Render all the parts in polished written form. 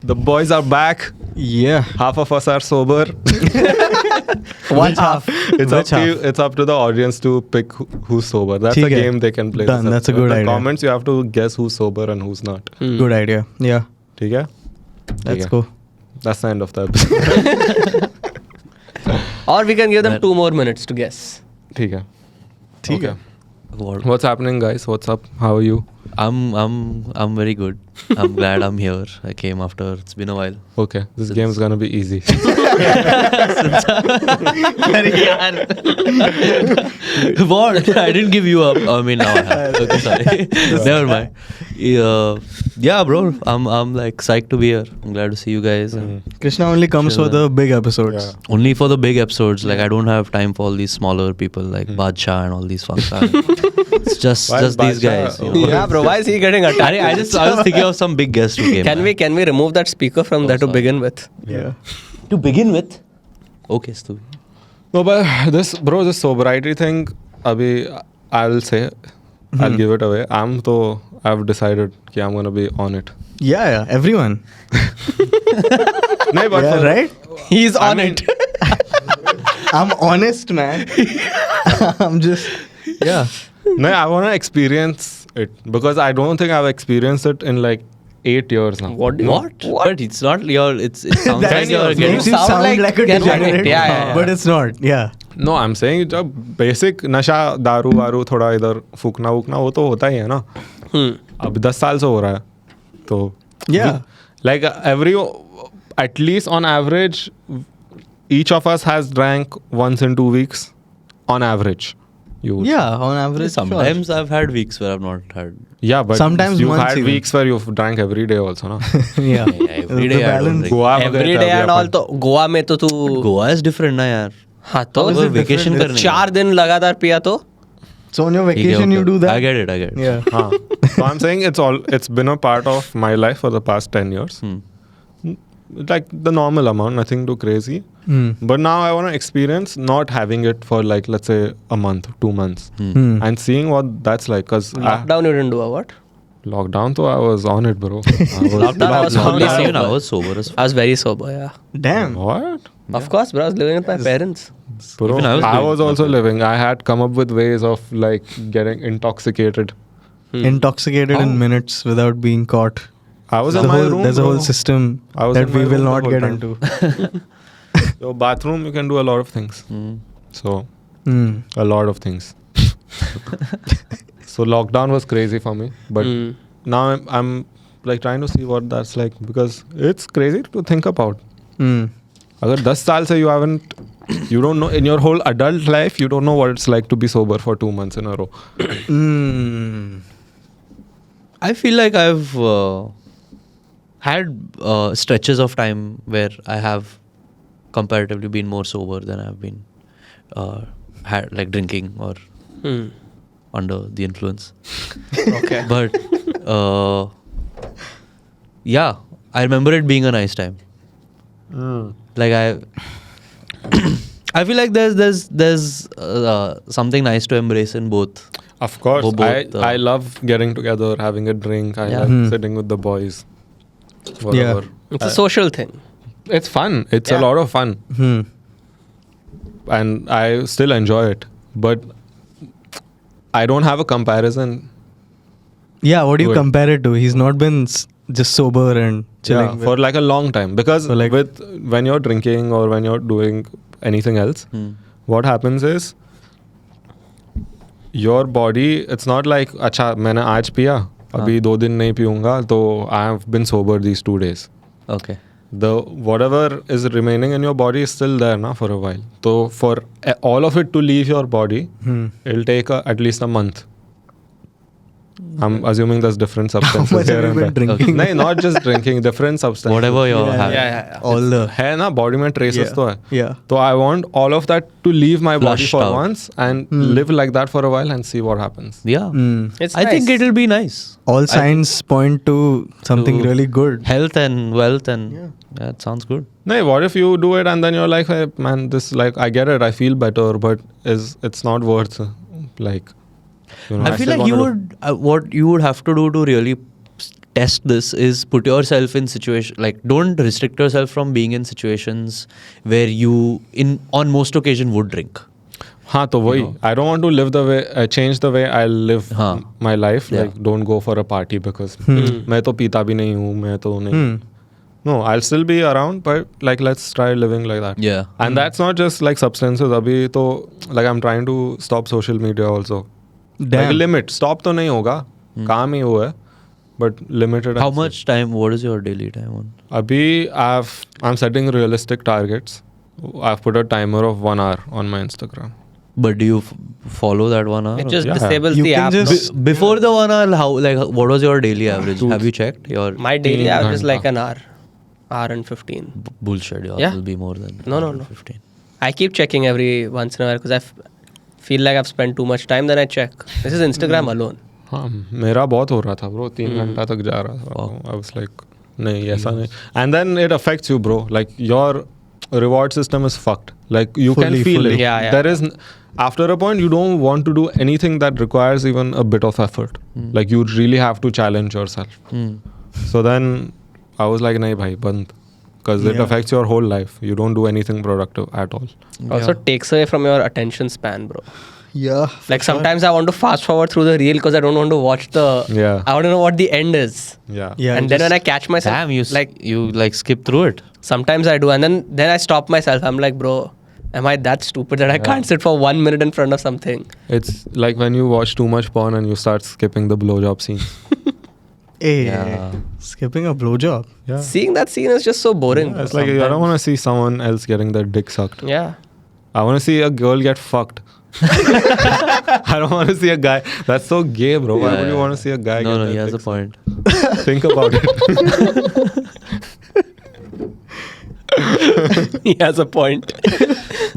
The boys are back. Yeah. Half of us are sober. One half. It's up to the audience to pick who's sober. That's a game they can play. Done. That's a good idea. In the comments, you have to guess who's sober and who's not. Good idea. Yeah. Okay? Let's go. That's the end of the episode. Or we can give them 2 more minutes to guess. Okay. What's happening, guys? What's up? How are you? I'm very good. I'm glad I'm here. I came after. It's been a while. Okay. This game's gonna be easy. What? I didn't give you up. I mean, now I have. Okay, sorry. Never mind. Yeah, bro. I'm like psyched to be here. I'm glad to see you guys. Krishna only comes for the big episodes. Yeah. Only for the big episodes. Like I don't have time for all these smaller people like Badshah and all these fucks. It's just these guys. You know? Yeah, bro. Why is he getting attacked? I was thinking of some big guests who came. Can we remove that speaker from there to begin with? Yeah. To begin with? Okay, Stuvi. No, but this sobriety thing, I'll say, I'll give it away. I've decided that I'm gonna be on it. Yeah. Everyone. No, but Yeah, right? He's on it. I'm honest, man. I'm just. Yeah. No, I wanna experience it because I don't think I've experienced it in like 8 years now. What? But it's not your. It sounds like you're getting. Makes you sound like a degenerate. Yeah. But it's not. Yeah. No, I'm saying जब basic नशा दारू वारू थोड़ा इधर फूकना वूकना वो तो होता ही है ना. अब 10 साल से हो रहा है तो. Yeah. Like at least on average, each of us has drank once in 2 weeks, on average. Yeah, on average. Sometimes sure. I've had weeks where I've not had. Yeah, but Sometimes you've months had even. weeks where you've drank every day also, na? Yeah. Every The day I don't balance. drink. Goa में Every गए थे day अभी and all अपन. तो गोवा में तो तू Goa is different ना यार. हाँ तो How is it vacation different? करने. 4 दिन लगातार पिया तो So on your ठीक है, vacation, you okay. do that? I get it. Yeah. हाँ. So I'm saying it's been a part of my life for the past 10 years. Like the normal amount, nothing too crazy. But now I want to experience not having it for like, let's say, a month, 2 months. And seeing what that's like. Because lockdown you didn't do a what? Lockdown, so I was on it, bro. Lockdown I was fully sober. I was sober as I was very sober, yeah. Damn. What? Of course, bro. I was living with my parents. Bro, Even I was doing also nothing. living. I had come up with ways of like getting intoxicated. Intoxicated in minutes without being caught. I was There's in a my whole, room. there's a bro. whole system I was that in my we will room the not whole get time. into. Your bathroom, you can do a lot of things. So, a lot of things. So lockdown was crazy for me, but now I'm like trying to see what that's like because it's crazy to think about. अगर 10 साल से you don't know in your whole adult life, you don't know what it's like to be sober for 2 months in a row. I feel like I've had stretches of time where I have comparatively been more sober than I've been had like drinking or under the influence. Okay. But yeah, I remember it being a nice time. Like I feel like there's something nice to embrace in both. Of course, Both, I love getting together, having a drink. I like sitting with the boys. Whatever. It's a social thing. It's fun. It's a lot of fun. And I still enjoy it. But I don't have a comparison. Yeah, what do you Good. compare it to? He's not been just sober and chilling. For like a long time. Because So like- when you're drinking or when you're doing anything else, what happens is your body, it's not like, अच्छा मैंने आज पिया, अभी 2 दिन नहीं पीऊंगा, तो I have been sober these 2 days. Okay. The whatever is remaining in your body is still there na for a while. So for all of it to leave your body, it'll take at least a month. I'm assuming there's different substances much here have you and been there. drinking? No, not just drinking, different substances. Whatever you're having. Yeah. All the. है ना body में traces तो है. Yeah. So I want all of that to leave my body Flushed for out. once and live like that for a while and see what happens. Yeah. It's I think nice. it'll be nice. All signs point to something To really good. Health and wealth and yeah, it sounds good. No, what if you do it and then you're like, hey, man, this like I get it, I feel better, but it's not worth like. You know, I feel still like you wanna would what you would have to do to really test this is put yourself in situation, like don't restrict yourself from being in situations where you on most occasion would drink. हाँ तो वही I don't want to live the way change the way I live my life. Yeah. Like don't go for a party because मैं तो पीता भी नहीं हूँ, मैं तो नहीं. No, I'll still be around, but like let's try living like that. Yeah. And that's not just like substances. अभी तो like I'm trying to stop social media also. Damn. Like limit. Stop तो नहीं होगा. काम ही वो है. But limited. How much time? What is your daily time on? Abhi I'm setting realistic targets. I've put a timer of 1 hour on my Instagram. But do you follow that 1 hour? It just Yeah. disables You the can app. just- no? Before the 1 hour, what was your daily average? Have you checked your My daily average is like ghanta. an hour and 15. bullshit? Yours Yeah. will be more than No. 15. I keep checking every once in a while because feel like I've spent too much time. Then I check. This is Instagram alone. हाँ मेरा बहुत हो रहा था bro 3 घंटा तक जा रहा था. I was like नहीं ऐसा नहीं. And then it affects you bro. Like your reward system is fucked. Like you can Fully, feel fully. it. Yeah. There is after a point you don't want to do anything that requires even a bit of effort. Like you really have to challenge yourself. So then I was like nahi bhai band. Because it Yeah. affects your whole life. You don't do anything productive at all. Also takes away from your attention span, bro. Yeah. Like sometimes I want to fast forward through the reel because I don't want to watch the. Yeah. I want to know what the end is. Yeah. Yeah. And then when I catch myself, Damn, you like like skip through it. sometimes I do, and then I stop myself. I'm like, bro, am I that stupid that I can't sit for 1 minute in front of something? It's like when you watch too much porn and you start skipping the blowjob scene. Hey, Yeah. skipping a blowjob. Yeah. Seeing that scene is just so boring. It's like I don't want to see someone else getting their dick sucked. Yeah. I want to see a girl get fucked. I don't want to see a guy. That's so gay, bro. Why would you want to see a guy No, get no, their he has dick a point. sucked? Think about it. He has a point.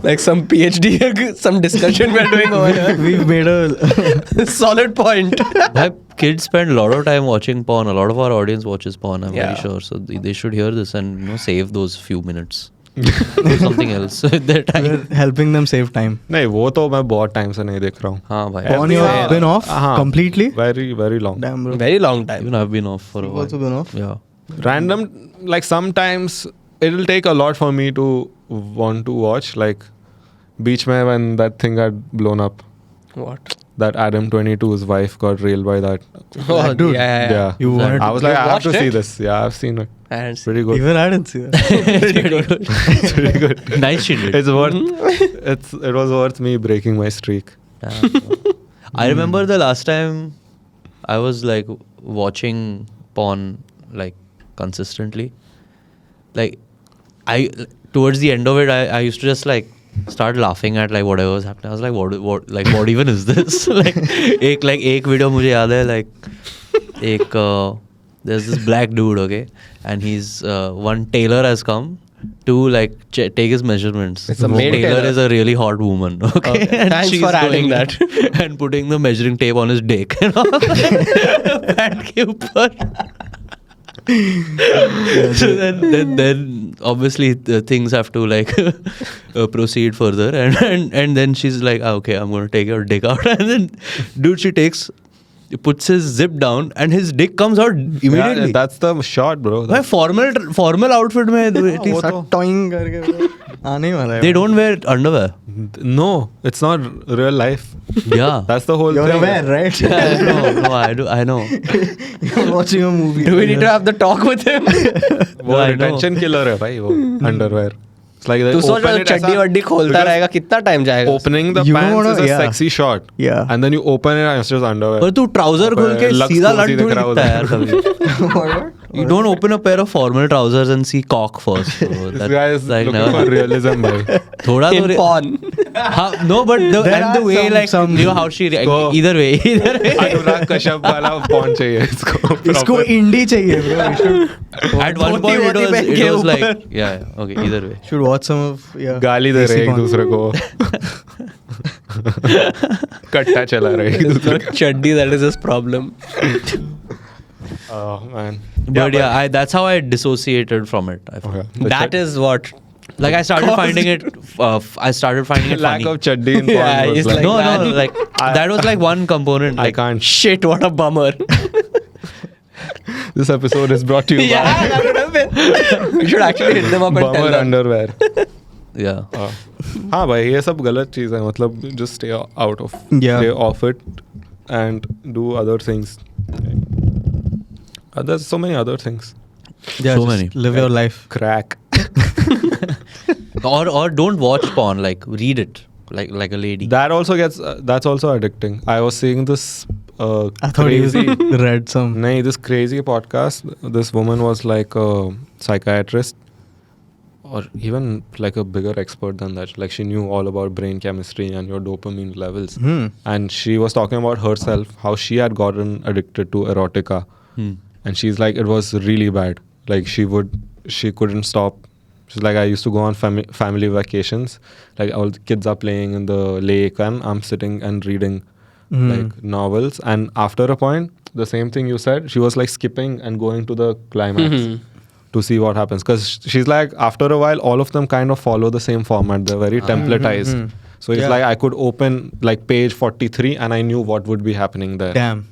Like some PhD, some discussion we're doing over here. We've made a Solid point. Why kids spend a lot of time watching porn. A lot of our audience watches porn, I'm Yeah. very sure. So they should hear this and save those few minutes. Do something else with their time. we're helping them save time. नहीं वो तो मैं बहुत time से नहीं देख रहा हूँ. हाँ भाई. Porn, you've Everywhere. been off हाँ. completely? Very very long. Damn, bro. Very long time. Even I've been off for a You've while. also been off? Yeah. Random like sometimes it'll take a lot for me to want to watch like beach mein when that thing got blown up. What? That Adam 22's wife got railed by that. Oh, dude. Yeah. You wanted I was like, I have to watched see it? this. Yeah, I've seen it. I hadn't seen Pretty good. Even I didn't see that. It's pretty good. Nice she did. It's worth. It was worth me breaking my streak. I remember the last time I was like watching porn like consistently. Like towards the end of it, I used to just like start laughing at like whatever was happening. I was like, what even is this? like एक video मुझे याद है like there's this black dude, okay, and he's one tailor has come to like take his measurements. It's a male tailor tailor. is a really hot woman, okay. And Thanks she's for adding going that. and putting the measuring tape on his dick. Pant के ऊपर. So then obviously things have to like proceed further and then she's like, okay, I'm going to take your dick out, and then dude puts his zip down and his dick comes out immediately. Yeah, that's the shot, bro. भाई formal outfit में it is- Start toying करके bro. आने ही वाला है. they don't wear underwear. No, it's not real life. Yeah. That's the whole You're thing. aware, right? no, I know. You're watching a movie. Do we need to have the talk with him? वो I know. retention killer है भाई वो underwear. It's like they तू सोच open रहा it चड्डी ऐसा- वड्डी खोलता because रहेगा कितना टाइम जाएगा? Opening the You don't pants wanna- is a yeah. sexy shot. Yeah. And then you open it and it's just underwear. पर तू ट्राउजर खोल के लक्स सीधा कोसी लट दिख थोड़ी रहा दिखता है यार उधर। कभी. You don't open a pair of formal trousers and see cock first. Bro. This That- guy is like looking never for realism, bhai. थोड़ा In तो porn. no, but There and the are way like some- you know how she Go. either way. Anurag Kashyap वाला pawn चाहिए इसको. इसको proper. indie चाहिए bro. You should At one dhoti point वोती पहन it के was like ऊपर. yeah okay either way. should watch some of गाली दे रहे Desi एक porn. दूसरे को. कट्टा चला रहे एक दूसरे को. चड्डी, that is his problem. Oh man. But yeah, that's how I dissociated from it. I feel. Okay. That is what. Like I started finding it. I started finding it lack funny. of chaddi in porn Yeah, was he's like, like- no, man. like that was like one component. I Like, can't. Shit, what a bummer. This episode is brought to you Yeah, that would have been. We should actually hit them up by and tell Bummer them. underwear. Yeah. हाँ भाई ये सब गलत चीज़ है मतलब just stay out of stay off it and do other things. There's so many other things. Yeah, So just many. live your life. Crack. Or don't watch porn. Like read it. Like a lady. That also gets that's also addicting. I was seeing this I thought crazy. you read some. Nahin, this crazy podcast. This woman was like a psychiatrist, or even like a bigger expert than that. Like she knew all about brain chemistry and your dopamine levels. And she was talking about herself, how she had gotten addicted to erotica. And she's like, it was really bad. Like she couldn't stop. She's like, I used to go on family vacations. Like all the kids are playing in the lake and I'm sitting and reading like novels. And after a point, the same thing you said, she was like skipping and going to the climax to see what happens. Because she's like, after a while, all of them kind of follow the same format. They're very templatized. So it's like I could open like page 43 and I knew what would be happening there. Damn.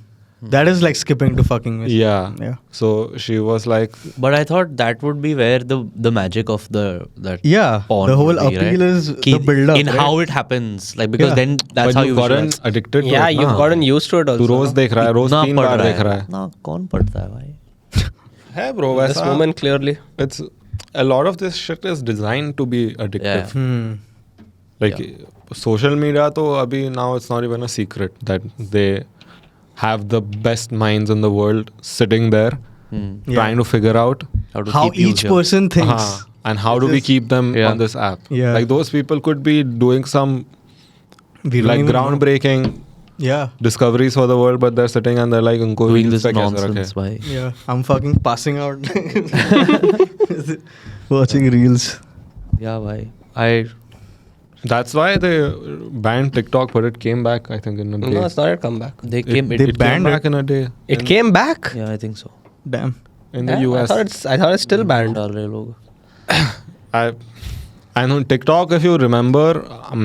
That is like skipping to fucking mystery. Yeah. So she was like, But I thought that would be where the magic of that Yeah, porn the whole would be, appeal right? is the build-up, in right? how it happens. Like because then that's but how you've you gotten visualize. addicted to Yeah, it. you've ना? gotten used to it also. तू रोज देख रहा है, रोज ना 3 पढ़ बार रहा देख रहा है. ना कौन पढ़ता है भाई? है bro, This वैसा. woman clearly. It's a lot of this shit is designed to be addictive. Like social media, तो अभी now it's not even a secret that they have the best minds in the world sitting there trying to figure out to How keep you each here. person thinks. and how do we keep them Yeah. on this app. Yeah. Like those people could be doing some We don't like even know. groundbreaking Yeah. discoveries for the world, but they're sitting and they're like, "Unko Doing reels this pe kaise nonsense, rakhe?" भाई. Yeah. I'm fucking passing out. Watching reels. Yeah, भाई. That's why they banned TikTok, but it came back, I think, in a day. No, it's not a comeback. They came. They It came banned back in a day. It came back. Yeah, I think so. Damn. In the Yeah, US. I thought it's still banned. डाल रहे लोग. I know TikTok, if you remember,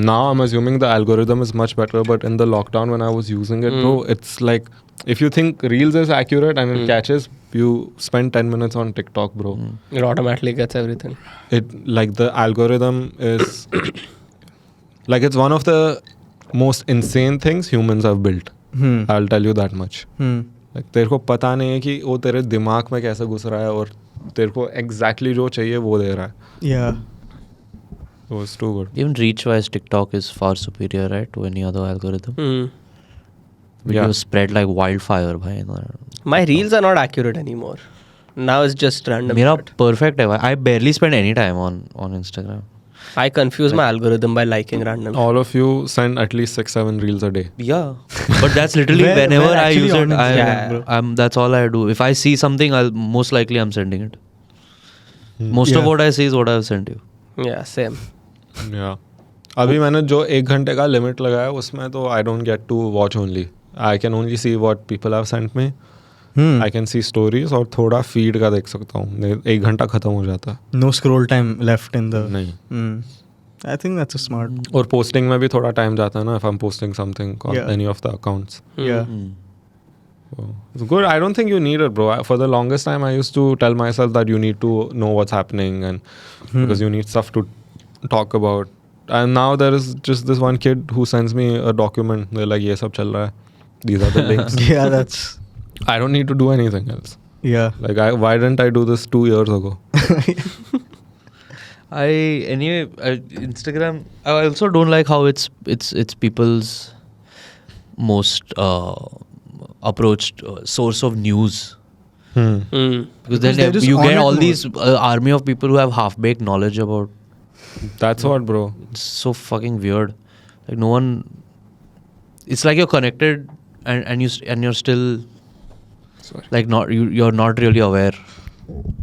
now I'm assuming the algorithm is much better, but in the lockdown when I was using it, bro, it's like, if you think Reels is accurate and it catches, you spend 10 minutes on TikTok, bro. It automatically gets everything. It, like, the algorithm is, like, it's one of the most insane things humans have built. I'll tell you that much. Like, तेरे को पता नहीं है कि वो तेरे दिमाग में कैसे घुस रहा है और तेरे को exactly जो चाहिए वो दे रहा है. Yeah. So it's too good. Even reach-wise, TikTok is far superior, right, to any other algorithm. Video spread like wildfire, bhai. My reels are not accurate anymore. Now it's just random. मेरा shit. perfect है भाई. I barely spend any time on Instagram. I confuse my algorithm by liking random. All of you send at least 6-7 reels a day. Yeah, but that's literally Where whenever I actually use on it. Instagram, That's all I do. If I see something, most likely I'm sending it. Most of Yeah. what I see is what I've sent you. Yeah, same. Yeah. अभी मैंने जो 1 घंटे का limit लगाया उसमें तो I don't get to watch only. I can only see what people have sent me. I can see stories और थोड़ा feed का देख सकता हूँ. 1 घंटा खत्म हो जाता है. No scroll time left in the. नहीं. I think that's a smart. और posting में भी थोड़ा time जाता है ना if I'm posting something on Yeah. any of the accounts. Yeah. So, it's good. I don't think you need it, bro. For the longest time, I used to tell myself that you need to know what's happening and because you need stuff to talk about. And now there is just this one kid who sends me a document. They're like, "ये सब चल रहा है. These are the links." Yeah, that's. I don't need to do anything else. Yeah. Like, why didn't I do this 2 years ago? Instagram. I also don't like how it's people's most approached source of news. Because then they're just you on get it all more. these army of people who have half-baked knowledge about. That's what, bro. It's so fucking weird. Like no one. It's like you're connected and you're still. Sorry. Like you're not really aware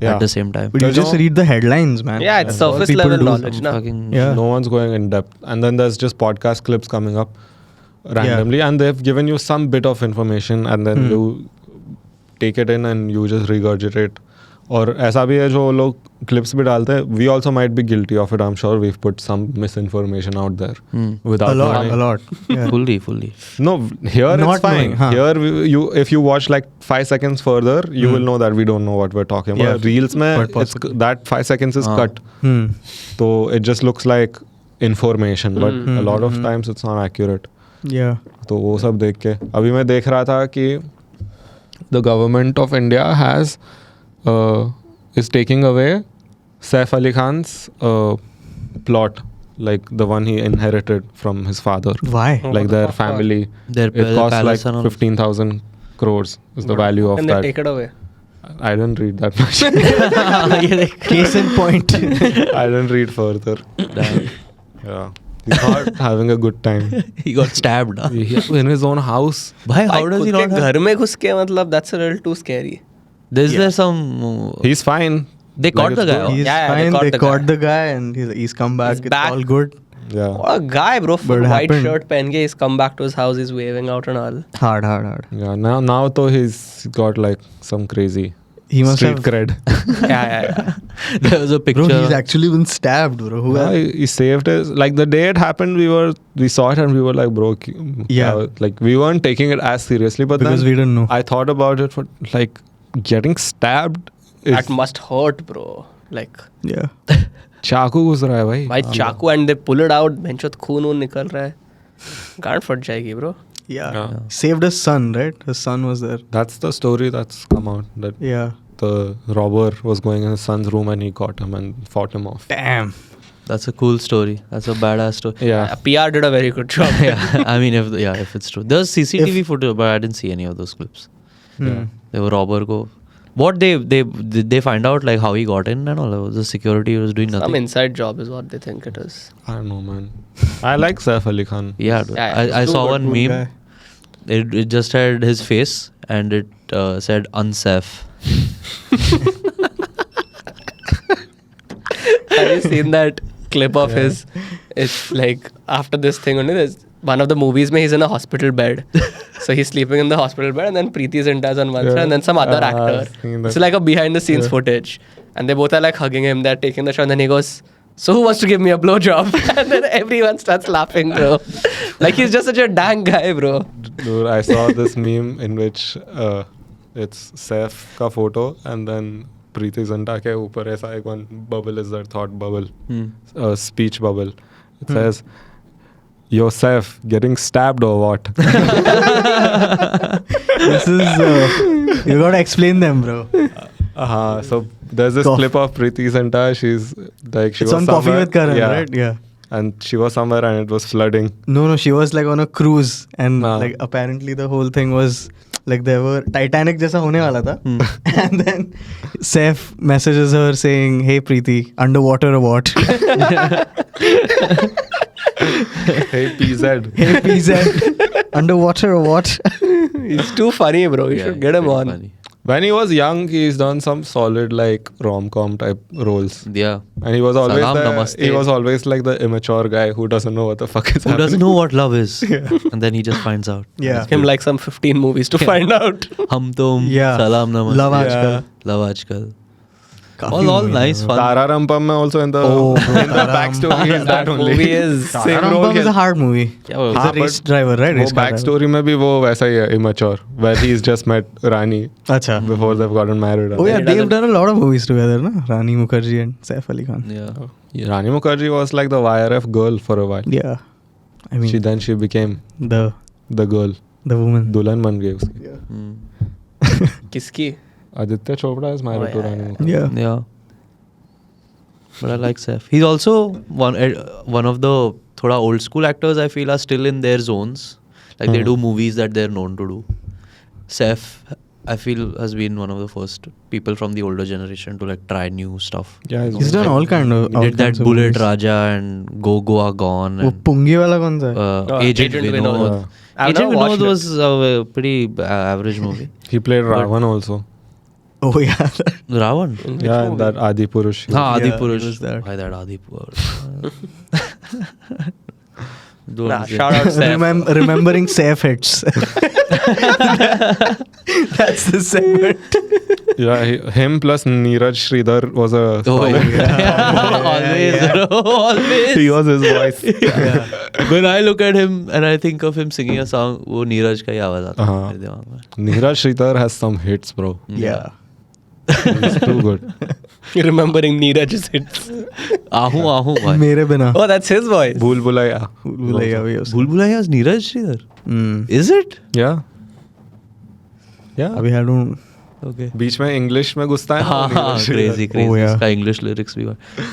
Yeah. at the same time. But you just read the headlines, man. Yeah, it's That's all surface people level do. knowledge. I'm Na? fucking Yeah. No one's going in depth. And then there's just podcast clips coming up randomly and they've given you some bit of information and then you take it in and you just regurgitate और ऐसा भी है जो लोग clips भी डालते हैं, we also might be guilty of it. I'm sure we've put some misinformation out there without knowing. A lot. Yeah. Fully. No, here Not it's fine. knowing, huh? Here if you watch like 5 seconds further, you will know that we don't know what we're talking about. Yeah. Reels mein, Quite it's, that 5 seconds is cut. So it just looks like information, but a lot of times it's not accurate. Yeah. तो वो सब देख के अभी मैं देख रहा था कि the government of India is taking away Saif Ali Khan's plot, like the one he inherited from his father. Why? Like their family. Their It costs like palace and all. 15,000 crores is the value of And they that. take it away. I didn't read that much. Case in point. I didn't read further. Damn. Yeah. He's not having a good time. He got stabbed. Huh? In his own house. Why? How Like, does he खुद not के have? घर में घुस के मतलब that's a little too scary. Is there some? He's fine. They caught Like, the it's guy. good. He's Yeah, fine. They the caught guy. the guy and he's come back. He's It's back. all good. Yeah. What a guy, bro. Full But it white happened. shirt पहन के he's come back to his house. He's waving out and all. Hard. Yeah. Now though he's got like some crazy He must street have. cred. Yeah. There was a picture. Bro, he's actually been stabbed, bro. Who Yeah, else? he saved his, like the day it happened, we saw it and we were like, bro, Yeah. like we weren't taking it as seriously, but Because then we didn't know. I thought about it for like getting stabbed is That must hurt, bro. Like, Yeah. चाकू घुस रहा है भाई. भाई चाकू and they pull it out. बेंचों खून निकल रहा है. गांड फट जाएगी, bro. Yeah. Yeah. Saved his son, right? His son was there. That's the story that's come out, that Yeah. the robber was going in his son's room and he caught him and fought him off. Damn. That's a cool story. That's a badass story. Yeah. PR did a very good job. Yeah. I mean, if it's true. There's CCTV footage, but I didn't see any of those clips. Hmm. They were robber go. What did they find out like how he got in and all? The security was doing nothing. Some inside job is what they think it is. I don't know, man. I like Saif Ali Khan. Yeah, dude. Yeah, I he's saw too one Good meme. guy. It just had his face and it said unsafe. Have you seen that clip of his? It's like after this thing only. There's one of the movies where he's in a hospital bed. So he's sleeping in the hospital bed and then Preeti Zinta's on one side and then some other I've actor. seen that. It's like a behind the scenes footage. And they both are like hugging him. They're taking the shot and then he goes, so who wants to give me a blowjob? And then everyone starts laughing, bro. Like he's just such a dang guy, bro. Dude, I saw this meme in which it's Saif ka photo and then Preeti Zinta ke upar aisa ek one bubble is their thought bubble, speech bubble. It says, "Yo Saif, getting stabbed or what?" This is. You gotta explain them, bro. So there's this clip of Preeti Zinta. She's like she It's was on Coffee somewhere- with Karan, yeah. right? Yeah. And she was somewhere and it was flooding. No, she was like on a cruise and Ah. like apparently the whole thing was like there were Titanic जैसा होने वाला था. And then Saif messages her saying, "Hey Preeti, underwater or what?" Hey PZ. Hey PZ, underwater or what? He's too funny, bro. You should get him pretty on. funny. When he was young, he's done some solid like rom-com type roles. Yeah. And he was always Salam, namaste. he was always like the immature guy who doesn't know what the fuck is Who happening. doesn't know what love is? And then he just finds out. Yeah. Him like some 15 movies to find out. Hum tum, Yeah. salam namaste. Love Yeah. आजकल. Love aajkal. काफी All movies nice, हैं. fun. Tara Rampam mein also in the Oh, bro, in the Tara backstory is that That only. movie is Same Tara role Rampam is he- a hard movie. क्या वो- He's हाँ, a race but driver, right? वो Race car back story में भी वो वैसा ही है, immature, where he's just met Rani driver. अच्छा. before they've gotten married. Oh yeah, He they've doesn't- done a lot of movies together, na? Rani Mukherjee and Saif Ali Khan. Yeah. Rani Mukherjee was like the YRF girl for a while. Yeah. I mean, She became the the girl. woman. दुल्हन बन गई उसकी. किसकी? Aditya Chopra is married Oh, to yeah, Rani yeah. Mukherjee. Yeah. Yeah. But I like Saif. He's also one of the thoda old school actors I feel are still in their zones. Like they do movies that they're known to do. Saif, I feel, has been one of the first people from the older generation to like try new stuff. Yeah, He's done all kind of. He all did that kinds of Bullet movies. Raja and Go Goa Gone. वो And, पुंगी वाला कौन सा है? Agent Agent Vinod. Vinod. I've Agent never watched Vinod it. was a pretty average movie. He played Ravan also. Oh yeah. Ravan. Yeah, in that Adi Purush. हाँ Yeah, आदि he पुरुष. was that. Why that आदि पुरुष? Don't Nah, say- shout out Saif. Remembering Saif hits. That's the segment. Yeah, him plus Neeraj Sridhar was a. Oh, always, always. He was his voice. When I look at him and I think of him singing a song, वो नीरज का ही आवाज आता है मेरे दिमाग में. Neeraj Sridhar has some hits, bro. Yeah. He's too good. Remembering Neeraj's hits. आहू भाई. मेरे बिना. Oh, that's his voice. Bhool Bhulaiya. भूलैया भी हो सकता. भूल Bhulaiyaa is Neeraj Shridhar. Is it? Yeah. Yeah. अभी I don't. Okay. बीच में इंग्लिश में घुसता है. हाँ, crazy. Oh, yeah. उसका English lyrics भी.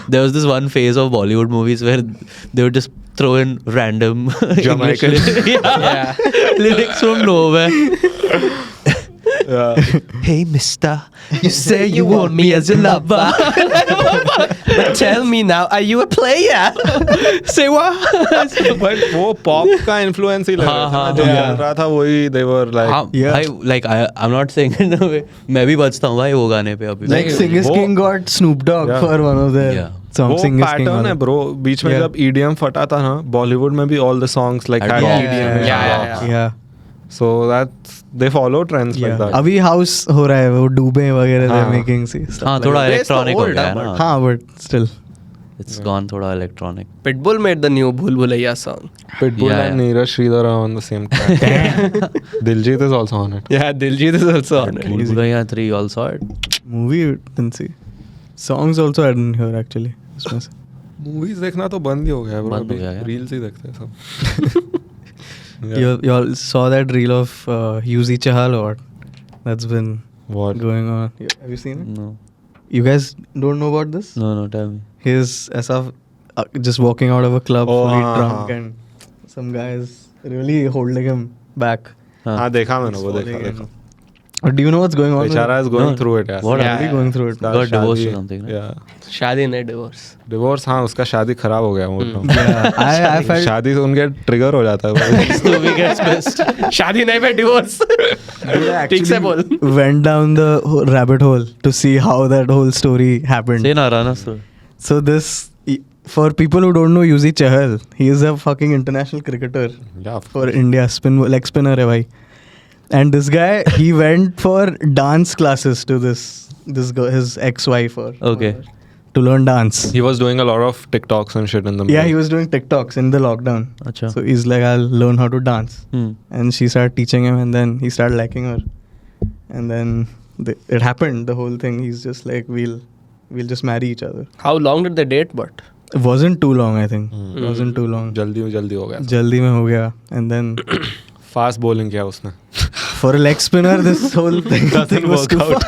There was this one phase of Bollywood movies where they would just throw in random English Jamaican. lyrics from nowhere. Yeah. Hey, mister, you say you want me as your lover. But tell me now, are you a player? Say what? But वो pop का influence ही लग रहा था. जो चल रहा था वही they were like. Yeah. I'm not saying in a way. मैं भी बचता हूँ भाई वो गाने पे अभी. Like Singers King got Snoop Dogg Yeah. for one of their songs. वो Singers King पैटर्न है वाला. ब्रो. बीच में Yeah. जब EDM फटा था ना, बॉलीवुड में भी all the songs like had Yeah. EDM. Yeah. So that's they follow trends like that. अभी हाउस हो रहा है वो डूबे वगैरह हाँ. मेकिंग सी. हाँ थोड़ा It's electronic old, हो गया है but- ना. हाँ but still. It's gone थोड़ा electronic. Pitbull made the new Bhool Bhulaiya song. Pitbull Yeah, and Neeraj Sridhar are on the same track. Diljit is also on it. Yeah, Diljit is also on it. Bhool Bhulaiya 3 you all saw it. Movie didn't see. Songs also I didn't hear actually. इसमें से. Movies देखना तो बंद ही हो गया bro. बंद हो अभी गया, yeah. reels ही देखते हैं सब. You all saw that reel of Yuzu Chahhal or what? That's been What? going on. Have you seen it? No. You guys don't know about this? No, tell me. He's ऐसा just walking out of a club Oh, fully हाँ, drunk हाँ. and some guys really holding him back. हाँ देखा मैंने वो Following देखा. him. Do you know what's going on? with बेचारा it? is going No. through it यार. What? Really going through it. उसका Got divorced शादी- or something, right? Yeah. Shadi nahi divorce. Divorce हाँ उसका शादी खराब हो गया वो. Yeah, I felt शादी से उनके ट्रिगर हो जाता है. Stuvi gets pissed. Shadi nahi by divorce. ठीक से बोल. went down the rabbit hole to see how that whole story happened. Say na Rana sir. So this, for people who don't know Yuzu Chahhal, he is a fucking international cricketer Yeah. for India, leg spinner hai bhai. And this guy, he went for dance classes to this girl, his ex-wife or Okay. to learn dance. He was doing a lot of TikToks and shit in the Yeah, he was doing TikToks in the lockdown. Acha. So he's like, I'll learn how to dance. And she started teaching him, and then he started liking her. And then it happened, the whole thing. He's just like, we'll just marry each other. How long did they date? But It wasn't too long, I think. It wasn't too long. जल्दी हो गया. Jaldi mein ho gaya. And then Fast bowling किया उसने. for a leg spinner, this whole thing Doesn't was work too out.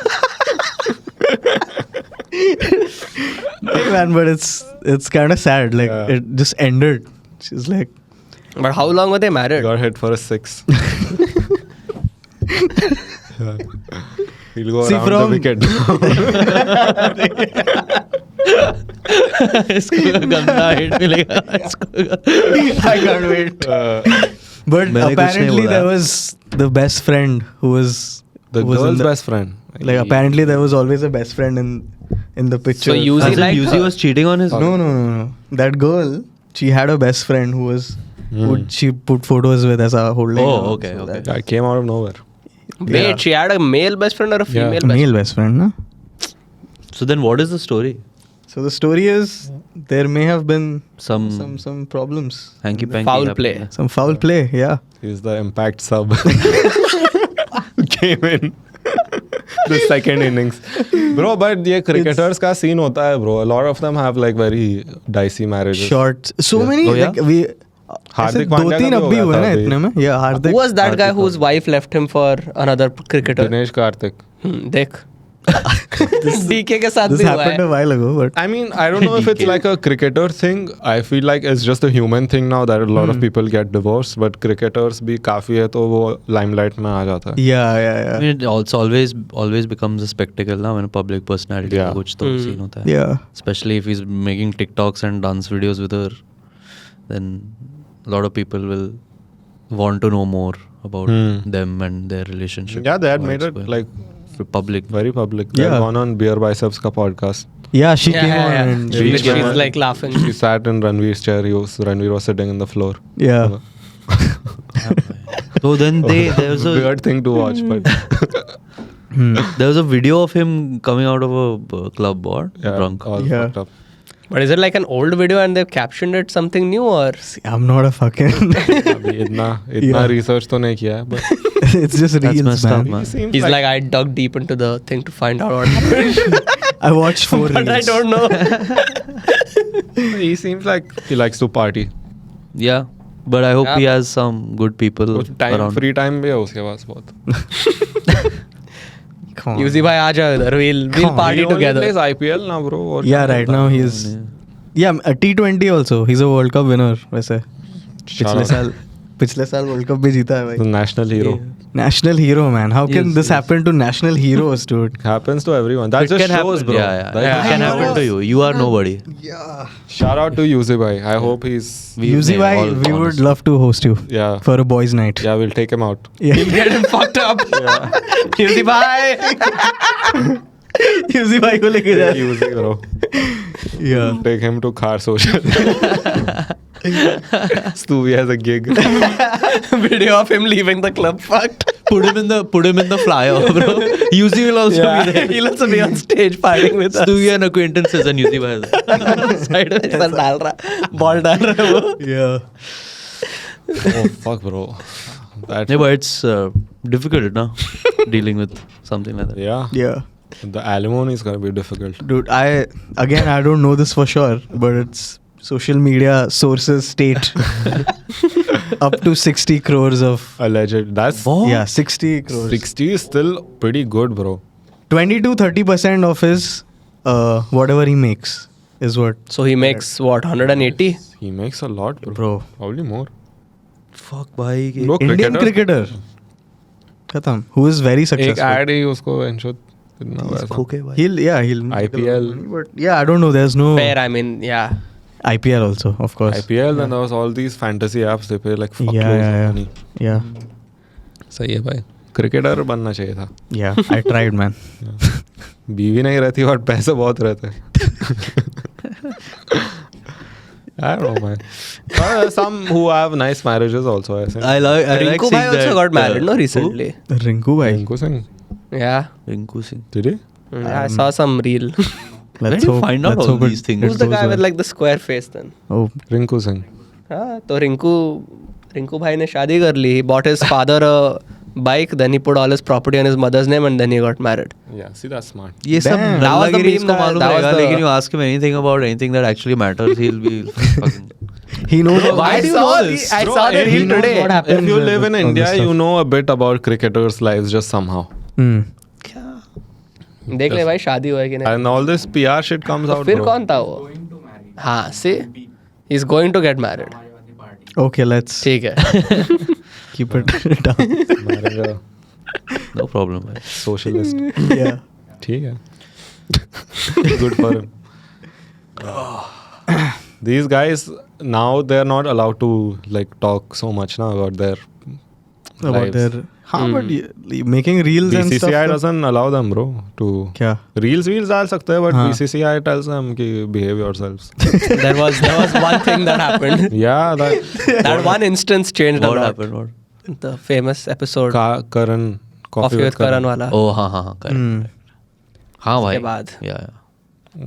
Hey man, but it's kind of sad. Like Yeah. it just ended. She's like, but how long were they married? Got hit for a 6. He'll go See, around the from- wicket. इसको गंदा hit मिलेगा. I can't wait. But मैंने कुछ नहीं apparently बोला. there was the best friend who was The who was in girl's the- best friend. Like apparently there was always a best friend in the picture. So Yuzi As in liked Yuzi her? was cheating on his. No. That girl, she had a best friend who was she put photos with as a holding. Oh, her. okay, So okay. that- I came out of nowhere. Wait, Yeah. she had a male best friend or a Yeah. female best Male best friend, no? So then what is the story? So the story is there may have been Some some problems. hanky panky. Foul happened, play. yeah. Some foul play, yeah. He's the impact sub. Came in the second innings. Bro, but ये cricketers का scene होता है bro. A lot of them have like very dicey marriages. Short. So many Oh, yeah? like we हार्दिक ऐसे पांड्या का 2-3 भी अब हो भी गया हुए था ना अभी. इतने में. Yeah, Who was that guy Hardik whose wife left him for another cricketer? Dinesh Karthik. देख. DK के साथ This भी हुआ happened a है. while ago, but I mean, I don't know if it's like a cricketer thing. I feel like it's just a human thing now that a lot of people get divorced. But cricketers भी काफी है तो वो limelight में आ जाता है. yeah. I mean, it also always becomes a spectacle now when a public personality Yeah. का कुछ तो scene होता है. Yeah. Especially if he's making TikToks and dance videos with her, then a lot of people will want to know more about them and their relationship. Yeah, they had How made it's it going. like public. very public. They had Yeah. gone on Beer Biceps ka podcast. Yeah, she came on and Yeah. Which she's like laughing. She sat in Ranveer's chair. Ranveer was sitting in the floor. yeah. So then there's a Weird thing to watch, but There was a video of him coming out of a club or drunk. All Yeah. fucked up. But is it like an old video and they've captioned it something new or? See, I'm not a fucking. अभी इतना research तो नहीं किया है, but It's just That's reels, messed up, man. man. he seems He's like, I dug deep into the thing to find out what happened. I watched 4 reels. But I don't know. he seems like he likes to party. Yeah, but I hope Yeah. he has some good people around. Free time भी है उसके पास बहुत. Come on. Yuzi bhai, aa jao idhar. We'll party He only together. plays IPL now, bro. What Yeah, right now he's. Yeah, a T20 also. He's a World Cup winner. वैसे पिछले साल World Cup भी जीता है भाई. The national hero. National hero, man. How can Yes, this happen to national heroes, dude? Happens to everyone. That It just can shows, happen. bro. Yeah. That It can happen to you. You are nobody. Shout out to Yuzi bhai. I hope he's. Yuzi bhai, all we would honest. love to host you Yeah. for a boys' night. Yeah, we'll take him out. Yeah. Get him fucked up. Yuzi bhai. Yuzi bhai को लेके जा. Yuzi, bro. Yeah. Take him to Car Social. Stuvi has a gig. Video of him leaving the club fucked. Put him in the flyer, bro. Yuzi will also be there. He'll also be on stage partying with us. Stuvi and acquaintances and Yuzi bhai. Side में sir डाल रहा, ball डाल रहा है वो. Yeah. Oh, fuck, bro. That, Yeah, but it's difficult, no? Dealing with something like that. yeah. Yeah. The alimony is going to be difficult. Dude, I don't know this for sure, but it's social media sources state up to 60 crores of. Alleged. That's. Yeah, 60 crores. 60 is still pretty good, bro. 20-30% of his whatever he makes is what. So he makes what, 180? He makes a lot, bro. Bro. Probably more. Fuck, bhai. Bro, Indian cricketer. Khatam. Who is very एक successful. ad ही उसको enshot इतना वैसा. Okay, bhai. He'll make a lot of IPL. money, but yeah, I don't know. There's no Fair, I mean, yeah. IPL also, of course. IPL and there was all these fantasy apps. They pay like fuck Yeah, loads yeah, of money. Yeah, सही है भाई. Cricketer बनना चाहिए था. yeah. I tried, man. बीवी नहीं रहती और पैसे बहुत रहते. I don't know, man. Some who have nice marriages also, I think. I like Rinku seeing bhai also that, got married, no, who? recently. Rinku bhai. Rinku Singh. Yeah. Rinku Singh. Did he? Yeah, I saw some reel. Where do you find out let's all hope these things? Who's the goes guy with well. like the square face then? Oh, Rinku Singh. हाँ तो रिंकू भाई ने शादी कर ली. He bought his father a bike, then he put all his property on his mother's name and then he got married. Yeah, see, that's smart. ये सब Damn. That was the नल्लागिरी meme इसको that- मालूम that was रहेगा the- लेकिन you ask him anything about anything that actually matters, he'll be fucking. he knows. Why do you know this? I saw the he reel knows today. what happened. If you live in on this India, stuff. you know a bit about cricketers' lives just somehow. Hmm. देख ले भाई शादी हुआ है कि नहीं. And all this PR shit comes out, फिर bro. कौन था वो? हाँ see, he's going to get married. Okay, let's ठीक है. keep it down. Marrying a No problem, bhai. socialist. Yeah. ठीक है. Good for him. These guys, now they're not allowed to like talk so much now about their About lives. their. but making reels and stuff. BCCI doesn't allow them, bro, to क्या? reels डाल सकते हैं, but हाँ. BCCI tells them कि behave yourselves. There was one thing that happened. Yeah, that That one instance changed a What lot. happened? What? The famous episode Karan Coffee with Karan वाला. Oh, हाँ, correct. Hmm. हाँ भाई. उसके बाद. Yeah.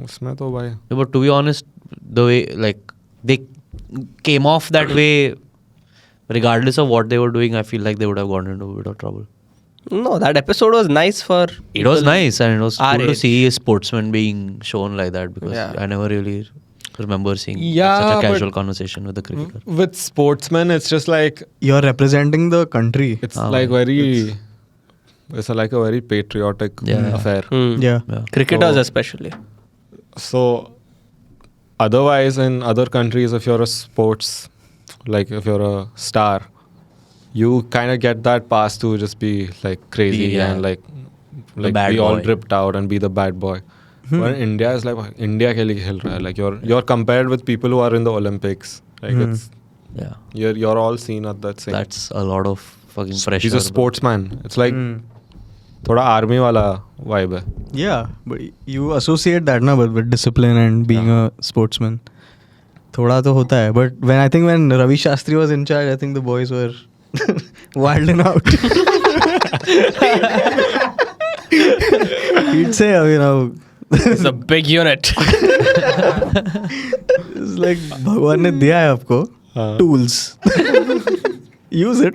उसमें तो भाई Yeah, but to be honest, the way like they came off that way, regardless of what they were doing, I feel like they would have gotten into a bit of trouble. No, that episode was nice for. It was nice and it was our cool to age. see a sportsman being shown like that because Yeah. I never really remember seeing Yeah, such a but- casual conversation with a cricketer. with sportsmen, it's just like You're representing the country. it's like very like a very patriotic Yeah. affair. Hmm. Yeah. Yeah. Cricketers So- especially. So otherwise, in other countries, if you're a sports, like if you're a star, you kind of get that pass to just be like crazy Yeah. and like bad be all boy. dripped out and be the bad boy. But India is like India ke liye khel raha hai. Like you're compared with people who are in the Olympics. Like it's Yeah. you're all seen at that same. That's a lot of fucking pressure. He's a sportsman. It's like Hmm. थोड़ा army वाला vibe है. Yeah, but you associate that na with discipline and being a sportsman. थोड़ा तो होता है, but when Ravi Shastri was in charge, I think the boys were wilding out. He'd say, It's a big unit. it's like भगवान ने दिया है आपको tools. Use it.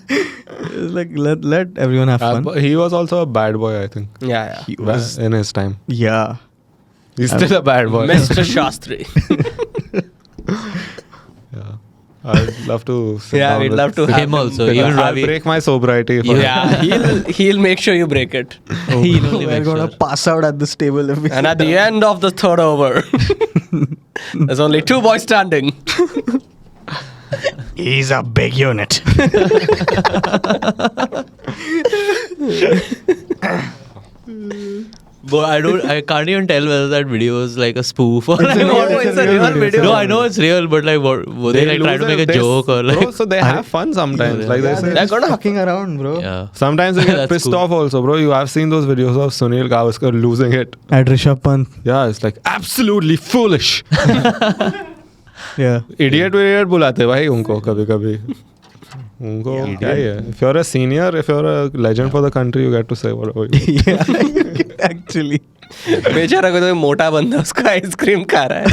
It's like let everyone have fun. But he was also a bad boy, I think. Yeah. He was, In his time. yeah. He's still a bad boy. Mr. Shastri. Yeah. I'd love to sit Yeah, down we'd with love to have him also. Because Even I'll Ravi. break my sobriety. For Yeah, he'll make sure you break it. He'll only We're make gonna sure. pass out at this table if we And at the end of the third over, there's only 2 boys standing. He's a big unit. But I can't even tell whether that video is like a spoof or like No, what. it's a real video. No, I know it's real, but like, were they like trying to make a joke or like? Bro, so they have fun sometimes. Like they say. They're gonna fucking around, bro. Yeah. Sometimes they get That's pissed cool. off also, bro. You have seen those videos of Sunil Gavaskar losing it. At Rishabh Pant. Yeah, it's like absolutely foolish. Yeah. Idiot बुलाते भाई उनको कभी-कभी. उनको क्या ही है? If you're a senior, if you're a legend for the country, you get to say whatever you want. Yeah, actually. बेचारा कोई तो मोटा बंदा उसका आइसक्रीम खा रहा है.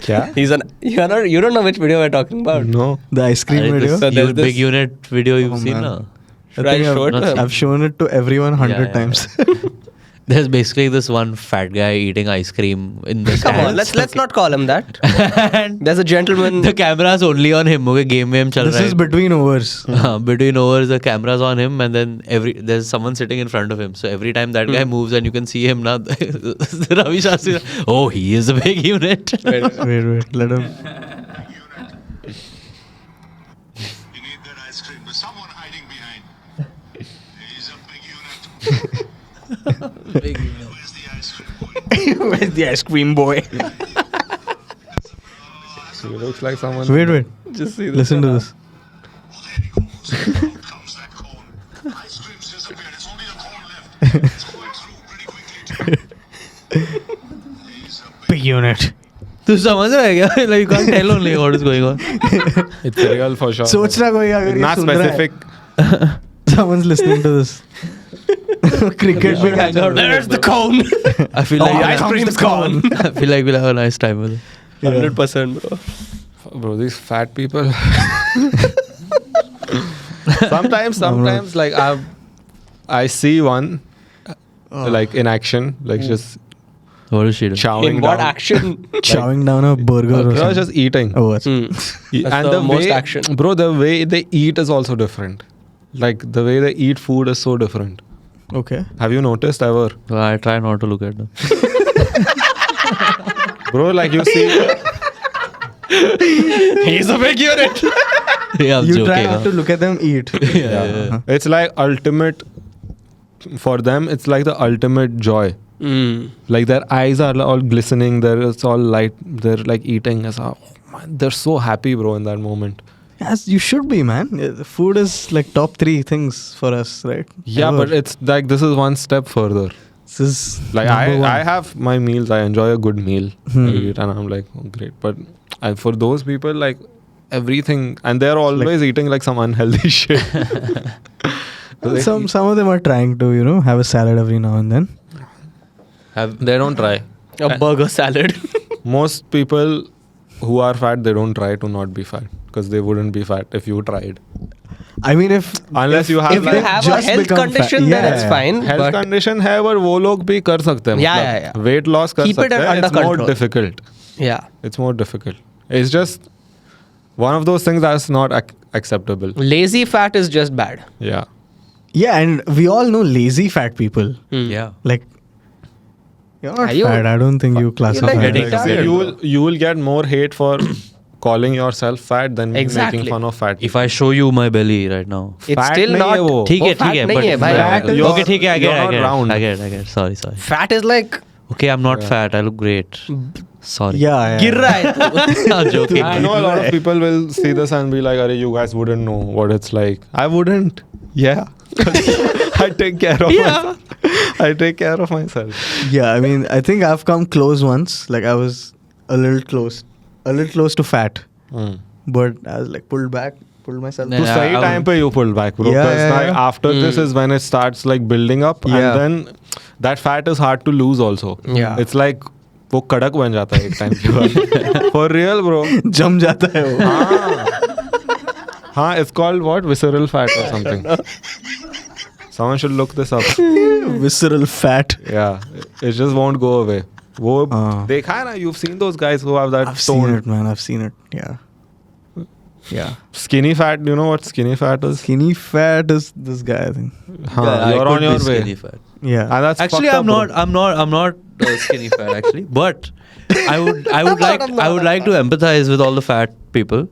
क्या? You don't know which video we're talking about. No. The ice cream This video. So there's big this- unit video you've seen, man. na? Should I show it to him? I've shown it to everyone 100 Yeah. times. There's basically this one fat guy eating ice cream in the Come on, stands. let's not call him that. And There's a gentleman. the camera's only on him. Okay, game chal This raha is hai. between overs. Between overs, the camera's on him, and then there's someone sitting in front of him. So every time that guy moves, and you can see him now. Ravi Shastri, oh, he is a big unit. Wait, let him. You need that ice cream. There's someone hiding behind. He's a big unit. Where's the ice cream boy? Where's the ice cream boy? He looks like someone. Wait. Just see this. Listen to this. Well, there he goes. Out comes that cone. Ice cream's disappeared. It's only the cone left. It's going through pretty quickly, too. He's a Big unit. तू समझ रहा है क्या? Like you can't tell only what is going on. It's real for sure. सोचना कोई अगर ये Not सुन रहा है. specific. Someone's listening to this. Cricket में क्या चल रहा है? There's the cone. I feel like The ice cream's gone. I feel like we'll have a nice time with it. 100%, bro. Bro, these fat people. sometimes like I see one like in action, like just What is she doing? chowing In what down. action? Chowing down a burger or Bro, something. just eating. Oh, that's That's the most way, action. Bro, the way they eat is also different. Like the way they eat food is so different. okay. Have you noticed ever? Well, I try not to look at them. Bro, like you see. He's a big unit. Yeah, I'm You joking. try not huh? to look at them eat. Yeah. It's like ultimate. For them, it's like the ultimate joy. Like their eyes are all glistening. It's all light. They're like eating. Oh, man, they're so happy, bro, in that moment. As you should be, man. Yeah, food is like top 3 things for us, right? Yeah, Ever. but it's like this is one step further. This is Like number one. I have my meals. I enjoy a good meal. I eat and I'm like, oh, great. But for those people, like everything, and they're always eating like some unhealthy shit. Some of them are trying to, have a salad every now and then. They don't try. A burger salad. Most people who are fat, they don't try to not be fat because they wouldn't be fat if you tried. I mean, if Unless you have If you like have a just health become fat- condition, then Yeah, it's yeah. fine. health but condition है पर वो लोग भी कर सकते हैं. Yeah, मतलब yeah, yeah. Weight loss कर Keep it सकते हैं. under It's more control. difficult. yeah. It's more difficult. It's just one of those things that's not acceptable. Lazy fat is just bad. Yeah. yeah, and we all know lazy fat people. Yeah. Like, you're not Are you- fat. I don't think you classify. like as- getting tired, You will get more hate for calling yourself fat than Exactly. making fun of fat. If I show you my belly right now. It's Fat still नहीं not. है वो. ठीक है, fat ठीक है. नहीं है, But भाई. Fat is- okay, ठीक है. I you're get not it. round. I get it. Sorry. Fat is like Okay, I'm not fat. I look great. Sorry. Yeah. गिर रहा है तू. I'm joking. I know a lot of people will see this and be like, "Arey, you guys wouldn't know what it's like." I wouldn't. Yeah. I take care of myself. I take care of myself. Yeah, I mean, I think I've come close once. Like, I was a little close to fat. But I was like pulled pulled myself. तो सही time पे you pulled back, bro. Yeah, Because yeah, like yeah. after this is when it starts like building up, Yeah. and then that fat is hard to lose also. Yeah. It's like वो कड़क बन जाता है एक time के बाद. For real, bro. जम जाता है वो. हाँ, it's called what? Visceral fat or something. Someone should look this up. Visceral fat. Yeah, it just won't go away. वो देखा है ना? You've seen those guys who have that I've seen toned it, man. I've seen it. Yeah. Yeah. skinny fat. You know what skinny fat is? Skinny fat is this guy, I think. हाँ, I you're could on be your way. skinny fat. Yeah. And that's Actually, fucked up, I'm bro. not skinny fat actually, but I would like to empathize with all the fat people.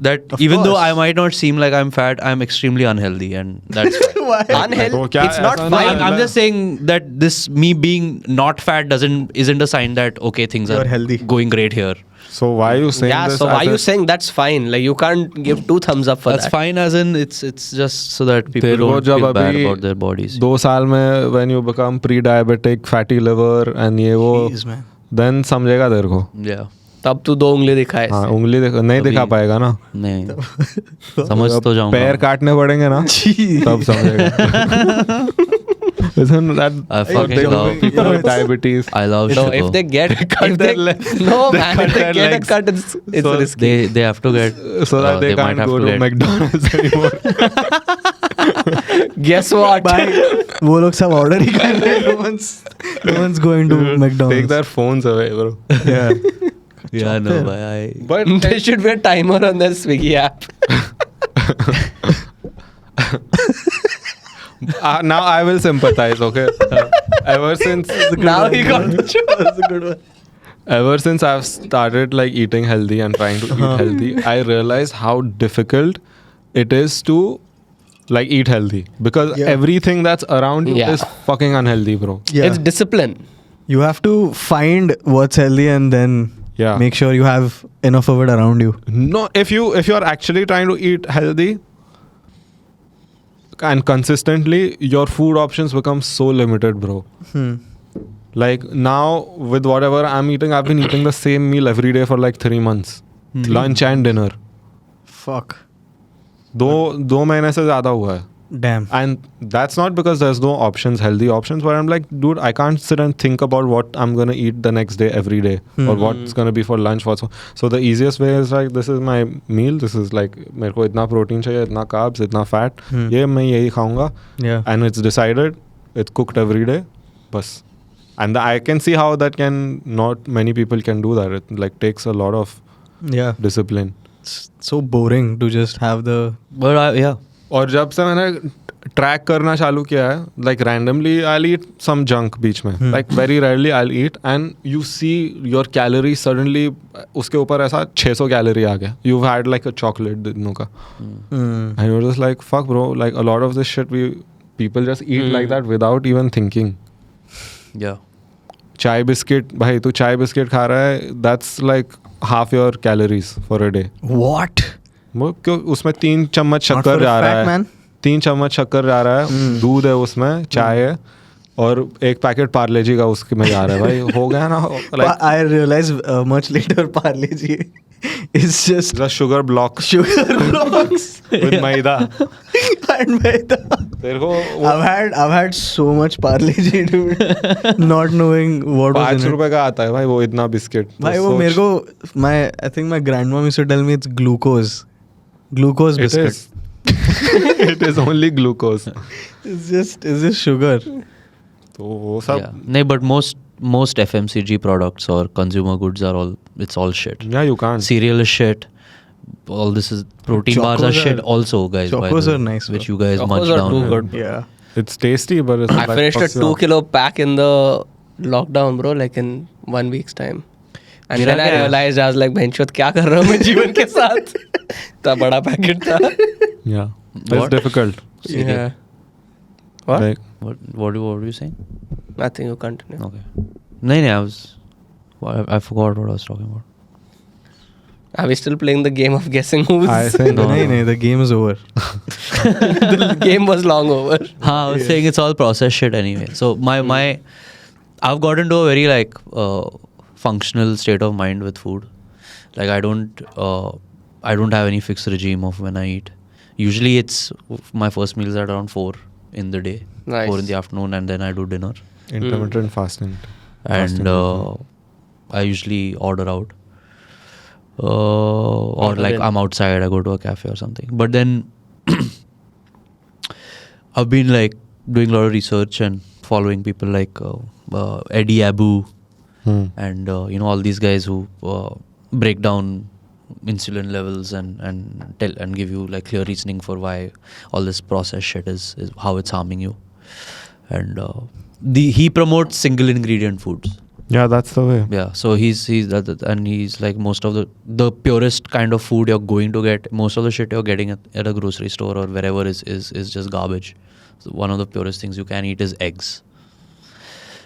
That Of even though course. I might not seem like I'm fat, I'm extremely unhealthy, and that's fine. Why? Unhealthy. तो क्या It's not ऐसा No, नहीं fine. है? I'm just saying that this me being not fat isn't a sign that okay things You're are healthy. going great here. So why are you saying Yeah, this? so why as are you if- saying that's fine? Like you can't give 2 thumbs up for That's that. fine, as in it's just so that people तेरे को don't जब feel bad अभी about their bodies. 2 साल में when you become pre-diabetic, fatty liver and ये वो, Jeez, man. then समझेगा तेरे को. Yeah. तब तू 2 उंगली दिखाए. हाँ, उंगली नहीं दिखा पाएगा ना. नहीं समझ तो जाऊंगा. पैर काटने पड़ेंगे ना. तब समझेगा. Isn't that I fucking love people with diabetes? I love No, sugar. if they get if their they, legs. no They man, cut if they their get legs. a cut, it's So risky. they have to get So that they might can't have go to get- McDonald's anymore. Guess what? वो लोग सब order ही कर रहे हैं. No one's going to McDonald's. Take their phones away, bro. Yeah. Yeah, no, I But There should be a timer on the Swiggy app. now I will sympathize, okay? Ever since Now he got the show. That's a good one. Ever since I've started like eating healthy and trying to eat healthy, I realized how difficult it is to like eat healthy because Yeah. everything that's around you Yeah. is fucking unhealthy, bro. Yeah. It's discipline. You have to find what's healthy and then Yeah. make sure you have enough of it around you. No, if you're actually trying to eat healthy and consistently, your food options become so limited, bro. Like now with whatever I'm eating, I've been eating the same meal every day for like 3 months. Lunch and dinner. Fuck. दो महीने से ज़्यादा हुआ है. Damn. And that's not because there's no options, healthy options, but I'm like, dude, I can't sit and think about what I'm going to eat the next day every day or what's going to be for lunch. So the easiest way is like, this is my meal. This is like, मेरे को इतना protein चाहिए, इतना carbs, इतना fat. ये मैं यही खाऊंगा. Yeah. And it's decided, it's cooked every day. बस. And I can see how that not many people can do that. It like takes a lot of Yeah. discipline. It's so boring to just have the. but yeah. और जब से मैंने track करना चालू किया है like randomly I eat some junk बीच में like very rarely I eat and you see your calorie suddenly उसके ऊपर ऐसा 600 कैलोरी आ गया you had like a chocolate दिनों का and you just like fuck bro like a lot of this shit we people just eat like that without even thinking Yeah. चाय biscuit भाई तू चाय बिस्किट खा रहा है that's like half your calories for a day What? वो क्यों उसमें 3 चम्मच Not शक्कर for a जा रहा fat है man. 3 चम्मच शक्कर जा रहा है दूध है उसमें चाय है और एक पैकेट पार्ले जी का उसके में जा रहा है भाई हो गया ना like I realized much later Parle Ji is just the sugar block sugar blocks with maida and maida. तेरे को I've had so much Parle Ji, dude, not knowing what was 5 in it. रुपए का आता है भाई वो इतना biscuit भाई वो मेरे को I think my grandmom used to tell me it's glucose biscuit. It is only glucose It's just sugar. तो वो सब Yeah. No, but most FMCG products or consumer goods are it's all shit. या you can't Cereal is shit. All this is protein bars are Chocos shit are- also, guys. by Chocos the way, are nice, which bro. you guys Chocos munch are down. too on. good. Yeah. It's tasty but I finished a 2-kilo pack in the lockdown, bro, like in 1 week's time. And मेरा then I क्या है? realized I was like, "Benchot, क्या कर रहा हूँ मैं जीवन के साथ?" इतना बड़ा पैकेट था. या it's What? Difficult Yeah. What? Like What were you saying? Nothing. You continue. Okay. No, I forgot what I was talking about. Are we still playing the game of guessing who's? I think No. No, the game is over. The game was long over. I was saying it's all processed shit anyway. So my I've got into a very like functional state of mind with food. Like I don't have any fixed regime of when I eat. Usually it's my first meals are around 4 in the day, Nice. 4 in the afternoon, and then I do dinner. Intermittent fasting. And I usually order out. Or Order like in. I'm outside, I go to a cafe or something. But then I've been like doing a lot of research and following people like Eddie Abu and all these guys who break down insulin levels and tell and give you like clear reasoning for why all this processed shit is how it's harming you. And he promotes single ingredient foods. Yeah, that's the way. Yeah, so he's and he's like most of the purest kind of food you're going to get. Most of the shit you're getting at a grocery store or wherever is just garbage. So one of the purest things you can eat is eggs.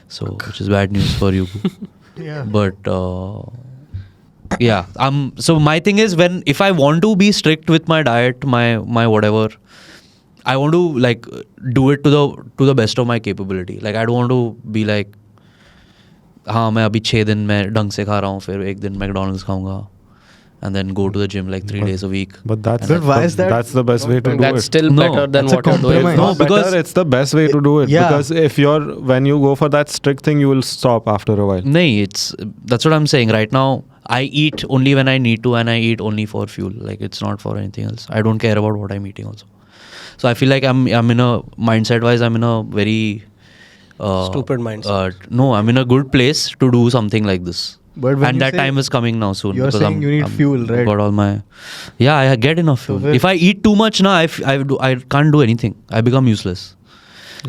So which is bad news for you. Yeah. But yeah, so my thing is if I want to be strict with my diet, my whatever, I want to like do it to the best of my capability. Like I don't want to be like, हाँ मैं अभी 6 दिन मैं ढंग से खा रहा हूँ, फिर 1 दिन मैकडॉनल्ड्स खाऊंगा, and then go to the gym like 3 days a week. But that's why is that? That's the best way to do That's it. still No, better than that's a what you're doing. compromise. No, No, because because- it's the best way to do it. Yeah. Because when you go for that strict thing, you will stop after a while. No, that's what I'm saying. Right now, I eat only when I need to, and I eat only for fuel. Like it's not for anything else. I don't care about what I'm eating also. So I feel like I'm in a mindset wise, I'm in a very Stupid mindset. No, I'm in a good place to do something like this. But when And you that say- time is coming now soon. You're because saying you need fuel, right? Got all my, yeah, I get enough fuel. So If I eat too much now, I can't do anything. I become useless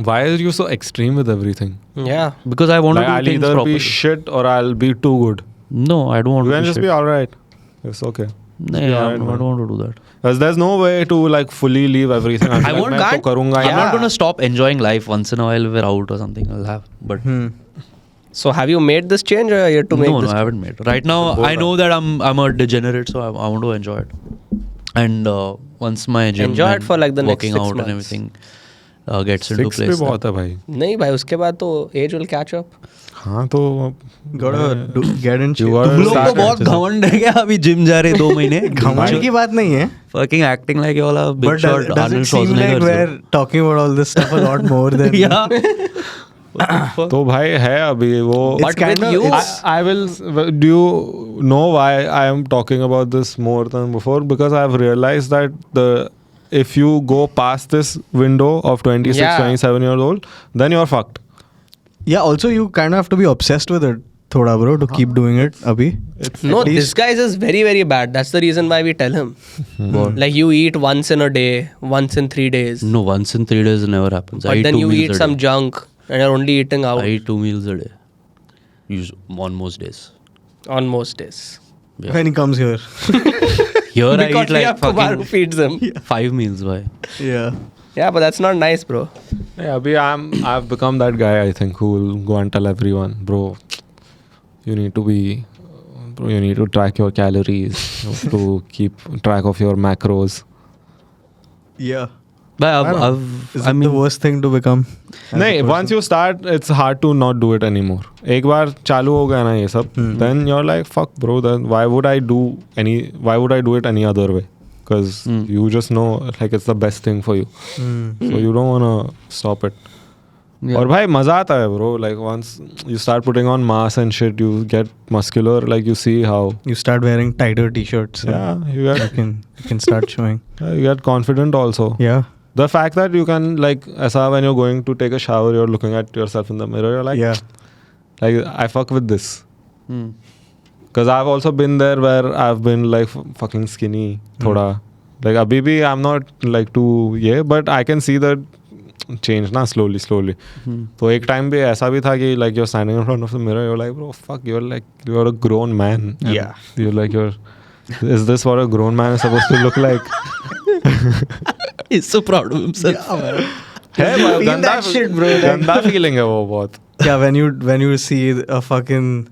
Why are you so extreme with everything? Yeah. because I want Like, to do I'll things either properly. be shit or I'll be too good. No, I don't want You to can be just shit. be alright. It's okay. No, be I alright, don't man. want to do that. Because there's no way to like fully leave everything. I won't. मैं तो करूँगा I'm he. not going to stop enjoying life. Once in a while, we're out or something. I'll have, but So have you made this change or are you yet to make no, this? I haven't made. Right now, I know that I'm a degenerate, so I want to enjoy it. And once my gym Enjoy it and for, like, the next working 6 out months. and everything gets 6 into भी place. बहुत है भाई. नहीं भाई उसके बाद तो age will catch up. हाँ तो Gotta get in shape. You are तुम लोग तो start बहुत घमंड है क्या अभी जिम जा रहे 2 महीने घमंड की बात नहीं है. fucking acting like you all are big But shot does Arnold it seem like Schwarzenegger. we're talking about all this stuff a lot more than Yeah. तो भाई है अभी वो. It's But kind with of- you, it's- I will. Do you know why I am talking about this more than before? Because I have realized that if you go past this window of 26, Yeah. 27 years old, then you're fucked. Yeah, also you kind of have to be obsessed with it thoda bro to keep doing it abhi. no, At this least- guy is very, very bad. That's the reason why we tell him. Like you eat once in a day, once in 3 days. No, once in 3 days it never happens. I But eat then 2 you meals eat a some day. junk and you're only eating out I eat 2 meals a day. On most days. on most days. Yeah. When he comes here. Here I Because eat we like have Kumar who fucking feeds him. 5 meals. Why? Yeah. Yeah, but that's not nice, bro. Yeah, abhi I've become that guy. I think who will go and tell everyone, bro. You need to track your calories. You have to keep track of your macros. Yeah. But Is it the worst thing to become? as a नहीं, person? once you start, it's hard to not do it anymore. एक बार चालू हो गया ना ये सब, then you're like, fuck, bro. Then why would I do it any other way? Because you just know like it's the best thing for you, so you don't wanna stop it. Yeah. और भाई मजा आता है, bro. Like once you start putting on mass and shit, you get muscular. Like you see how You start wearing tighter t-shirts. you can start showing. get confident also. Yeah. The fact that you can like ऐसा when you're going to take a shower, you're looking at yourself in the mirror. You're like, Yeah. like I fuck with this. Hmm. Because I've also been there where I've been like fucking skinny, thoda. Like abhi bhi I'm not like too but I can see the change na slowly. तो एक time भी ऐसा भी था कि like you're standing in front of the mirror, you're like, bro, fuck, you're a grown man. And Yeah. You're like is this what a grown man is supposed to look like? He's so proud of himself. है feel गंदा that shit, bro. गंदा feeling है वो बहुत. Yeah, when you see a fucking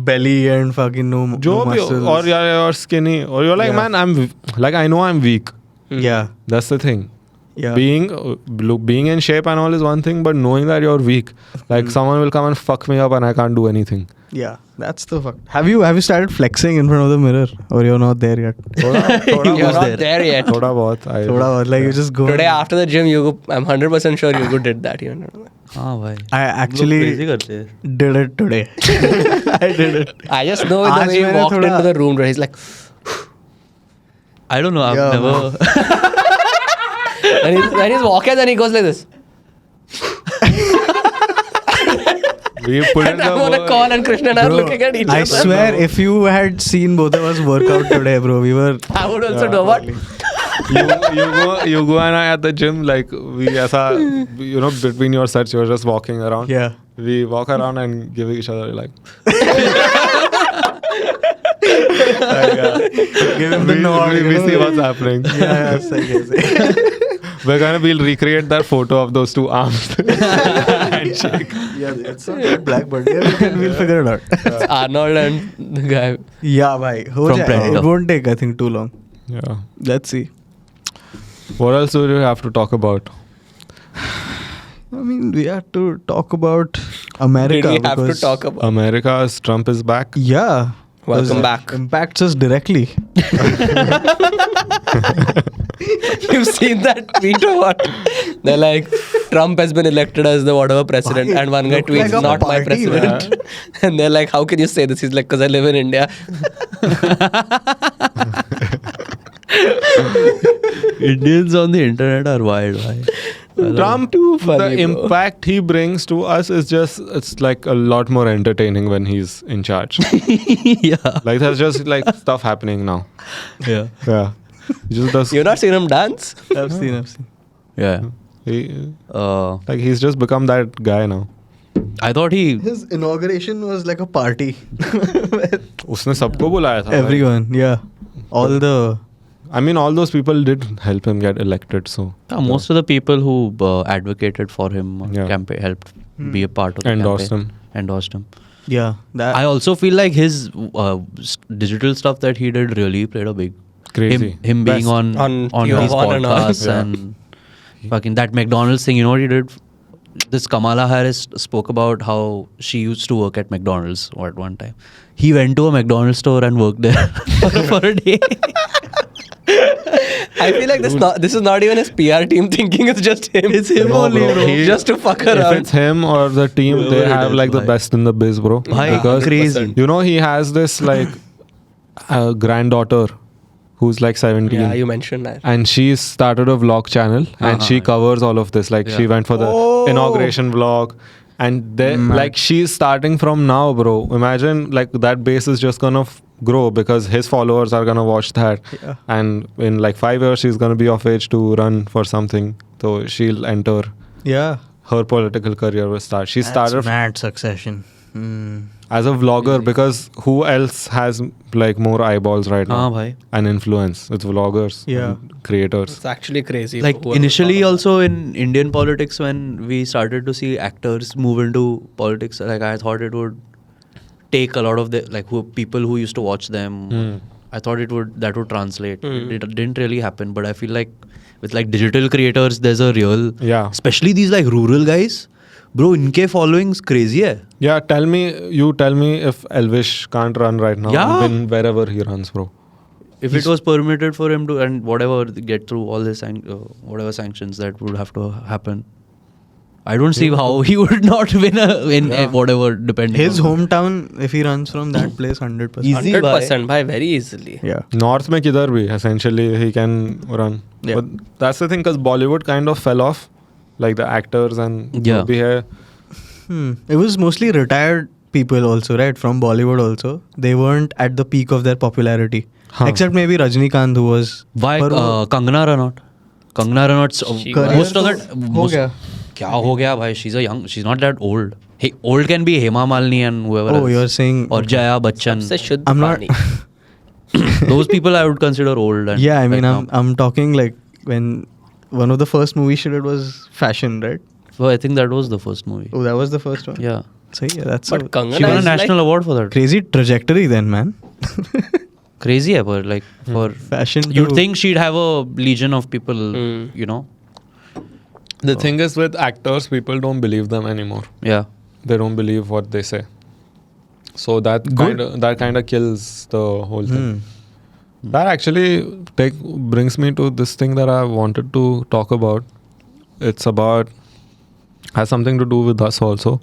belly and fucking no जो no भी muscles. or you're skinny or you're like, Yeah. man, I know I'm weak. Yeah. That's the thing. Yeah. Being in shape and all is one thing, but knowing that you're weak, like someone will come and fuck me up and I can't do anything. Yeah. That's the fuck. Have you started flexing in front of the mirror, or you're not there yet? You're not there yet. Thoda bahut. Like you just go. Today after the gym, I'm 100% sure Yugu did that. You know. हाँ भाई. I actually crazy करते हैं. did it today. I did it. I just know the आज way he मैंने walked थोड़ा- into the room where he's like, I don't know. I've Yeah, never. when he's walking, then he goes like this. We put in And I'm on a the call and Krishna and I are looking at each other. I swear, if you had seen both of us work out today, bro, we were. I would also do what? you go and I at the gym, like we between your sets you're just walking around. Yeah. We walk around and give each other like Give him the nod. we see what's happening. Yeah, सही. We'll recreate that photo of those two arms. Handshake. Yeah, it's not that black, but yeah, we'll figure it out. It's Arnold and the guy. Yeah, bhai. Ho From jayega. Predator. It won't take, I think, too long. Yeah. Let's see. What else do you have to talk about? I mean, we have to talk about America. Did we have to because- talk about? America's Trump is back. Yeah. Welcome because back. Impacts us directly. You've seen that tweet or what? They're like, Trump has been elected as the whatever president, Why? and one guy Look tweets, like a not my party, president. And they're like, how can you say this? He's like, because I live in India. Indians on the internet are wild. Bhai. Trump, Too funny, the bro. impact he brings to us is just, it's like a lot more entertaining when he's in charge. Yeah. Like there's just like stuff happening now. Yeah. Yeah. He just does. You've not seen him dance? I've seen. Yeah. He, Uh, like he's just become that guy now. I thought he. His inauguration was like a party. उसने सबको बुलाया था. Everyone, yeah. All the. I mean, all those people did help him get elected. So Most of the people who advocated for him Yeah. helped be a part of the Endorsed campaign. Endorsed him. Yeah. That. I also feel like his digital stuff that he did really played a big. crazy. Him being Best. on Q1 these and all. podcasts Yeah. and fucking that McDonald's thing. You know what he did? This Kamala Harris spoke about how she used to work at McDonald's at one time. He went to a McDonald's store and worked there for a day. I feel like this is not even his PR team thinking, it's just him. It's him No, only, bro. bro. He- Just to fuck If around. it's him or the team, they Whoever it have is, like the bhai. best in the biz, bro. Bhai, Because crazy. you know he has this like granddaughter who's like 17. Yeah, you mentioned that. And she started a vlog channel and she covers all of this. Like she Yeah. went for the inauguration vlog. And they, like she's starting from now, bro. Imagine like that base is just gonna grow because his followers are gonna watch that. Yeah. And in like 5 years, she's gonna be of age to run for something. So she'll enter. Yeah. Her political career will start. She started mad succession. as a vlogger because who else has like more eyeballs right now Haan, bhai. and influence? It's vloggers, Yeah. and creators. It's actually crazy. Like whoever initially thought of also in Indian politics when we started to see actors move into politics, like I thought it would take a lot of the people who used to watch them. I thought that would translate. It didn't really happen, but I feel like with like digital creators there's a real especially these like rural guys. Bro, inke following's crazy hai. Yeah, tell me if Elvish can't run right now. Yeah. Win wherever he runs, bro. If it was permitted for him to and whatever get through all this whatever sanctions that would have to happen, I don't see how he would not win whatever depending. His on hometown, if he runs from that place, 100%. Easy. 100% by very easily. Yeah. North mein kidhar bhi, essentially he can run. Yeah. But that's the thing because Bollywood kind of fell off. Like the actors and Yeah. bhi hai. It was mostly retired people also, right? From Bollywood also. They weren't at the peak of their popularity. Huh. Except maybe Rajnikant, who was... why पर वो- Kangana Ranaut? Kangana Ranaut's career most of तो that हो गया. क्या हो गया भाई? She's not that old. Hey, old can be Hema Malini and whoever Oh, else. you're saying... Or Jaya Bachchan. सबसे शुद्ध I'm not... पानी. Those people I would consider old. And Yeah, I mean, right now. I'm talking like when one of the first movies she did was Fashion, right? So I think that was the first movie. Oh, that was the first one? Yeah. So yeah, that's But a Kangana She won a is national like, award for that. crazy trajectory then, man. Crazy ever. Like for Fashion you'd to- think she'd have a legion of people, you know. The thing is with actors, people don't believe them anymore. Yeah. They don't believe what they say. So that kind of kills the whole thing. That actually brings me to this thing that I wanted to talk about. Has something to do with us also.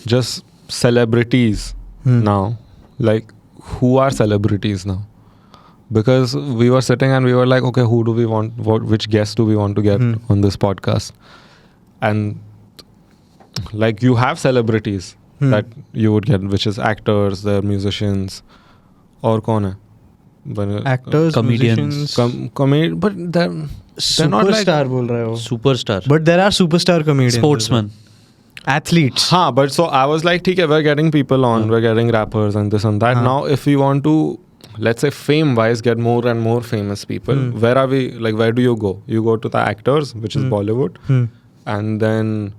Just celebrities now. Like, who are celebrities now? Because we were sitting and we were like, okay, who do we want? Which guest do we want to get on this podcast? And like, you have celebrities that you would get, which is actors, they're musicians, or kaun hai? Actors, comedians, musicians, but they're not like superstar bol rahe ho. superstar, But there are superstar comedians, sportsmen, athletes. but so I was like, okay, we're getting people on, we're getting rappers and this and that. Now, if we want to, let's say, fame-wise, get more and more famous people, where are we? Like, where do you go? You go to the actors, which is Bollywood, and then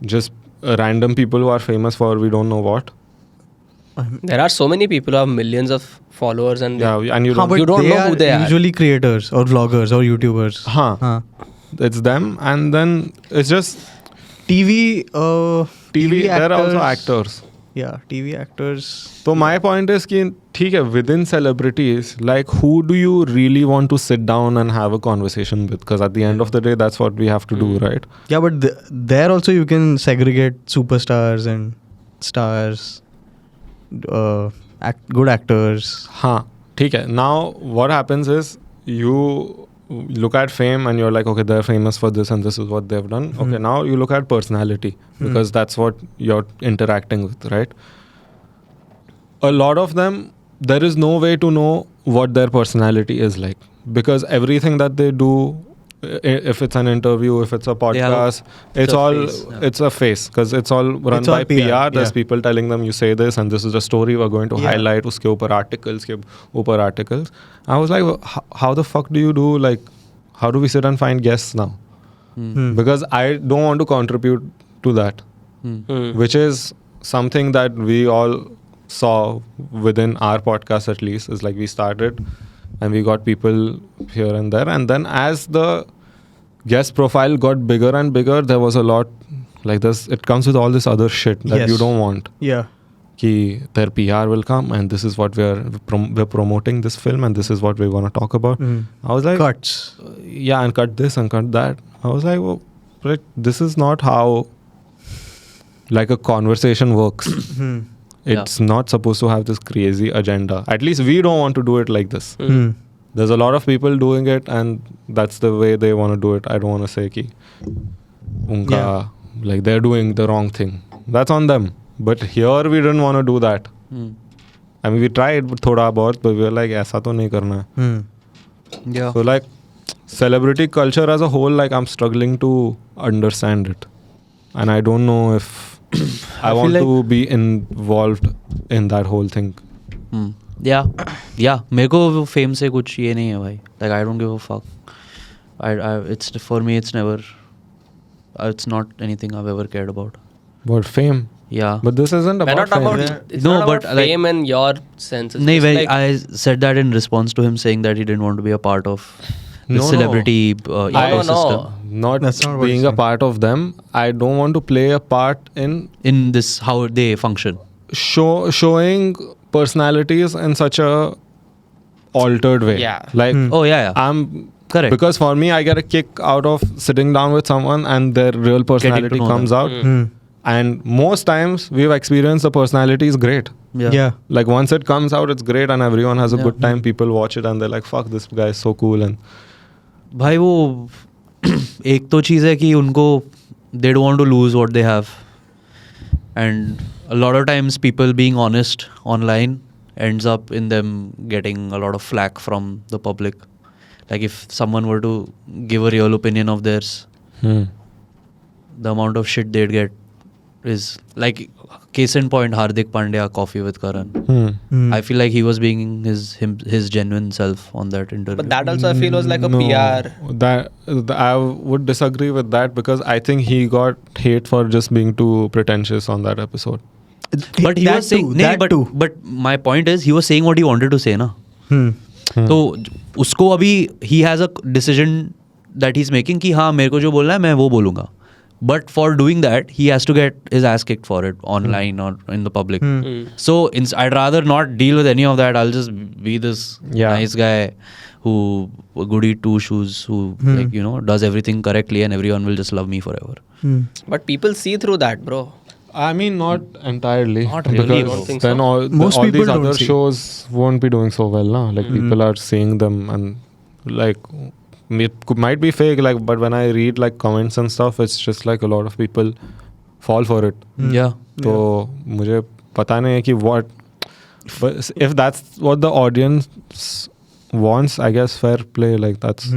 just random people who are famous for we don't know what. There are so many people who have millions of followers and And you don't. But You don't they know who are they are. usually creators or vloggers or YouTubers. It's them, and then it's just TV They're also actors. actors. Yeah, TV actors. So my point is कि ठीक है, within celebrities, like, who do you really want to sit down and have a conversation with? Because at the end of the day, that's what we have to do, right? Yeah, but there also you can segregate superstars and stars, good actors. हाँ, ठीक है. Now what happens is you look at fame and you're like, okay, they're famous for this and this is what they've done. Okay, now you look at personality because that's what you're interacting with, right? A lot of them, there is no way to know what their personality is like, because everything that they do, if it's an interview, if it's a podcast, it's a face, because it's all run by PR. There's people telling them, you say this and this is the story we're going to highlight, uske upar articles. I was like, how the fuck do you do, like, how do we sit and find guests now? Because I don't want to contribute to that, which is something that we all saw within our podcast, at least, is like, we started and we got people here and there, and then as the guest profile got bigger and bigger, there was a lot like this. It comes with all this other shit that you don't want. Yeah. Ki their PR will come and this is what we're promoting this film and this is what we're going to talk about. I was like, Cuts. Yeah, and cut this and cut that. I was like, well, but this is not how like a conversation works. It's not supposed to have this crazy agenda. At least we don't want to do it like this. There's a lot of people doing it and that's the way they want to do it. I don't want to say ki unka, like, they're doing the wrong thing. That's on them. But here we didn't want to do that. I mean, we tried thoda bahut, but we were like, aisa to nahi karna hai. Yeah. So like, celebrity culture as a whole, like, I'm struggling to understand it. And I don't know if I want to be involved in that whole thing. Yeah. मेरे को fame से कुछ ये नहीं है भाई. Like, I don't give a fuck. It's for me. It's never. It's not anything I've ever cared about. But fame. Yeah. But this isn't about fame. It's not about fame in your sense. It's नहीं, just like, I said that in response to him saying that he didn't want to be a part of the celebrity ecosystem. Not being a part of them. I don't want to play a part in this how they function. Showing personalities in such a altered way. Yeah. Like, I'm correct, because for me, I get a kick out of sitting down with someone and their real personality comes out. And most times we've experienced the personality is great. Yeah. Like, once it comes out, it's great and everyone has a good time. People watch it and they're like, fuck, this guy is so cool. And भाई वो एक तो चीज़ है कि उनको they don't want to lose what they have, and a lot of times people being honest online ends up in them getting a lot of flack from the public. Like, if someone were to give a real opinion of theirs, the amount of shit they'd get is like, case in point, Hardik Pandya Coffee with Karan. I feel like he was being his genuine self on that interview. but that also I feel was like a PR. That I would disagree with that, because I think he got hate for just being too pretentious on that episode. But he that was saying, too, but my point is, he was saying what he wanted to say, na. तो उसको अभी he has a decision that he's making कि हाँ, मेरे को जो बोलना है मैं वो बोलूँगा. But for doing that, he has to get his ass kicked for it online or in the public. So I'd rather not deal with any of that. I'll just be this nice guy who goody two shoes, who like, you know, does everything correctly, and everyone will just love me forever. But people see through that, bro. I mean, not entirely. Not really, Because think then so. all Most people these don't other see. shows won't be doing so well now. Like people are seeing them and like might be fake. Like, but when I read like comments and stuff, it's just like a lot of people fall for it. Yeah. So मुझे पता नहीं है कि what. But if that's what the audience wants, I guess fair play. Like that's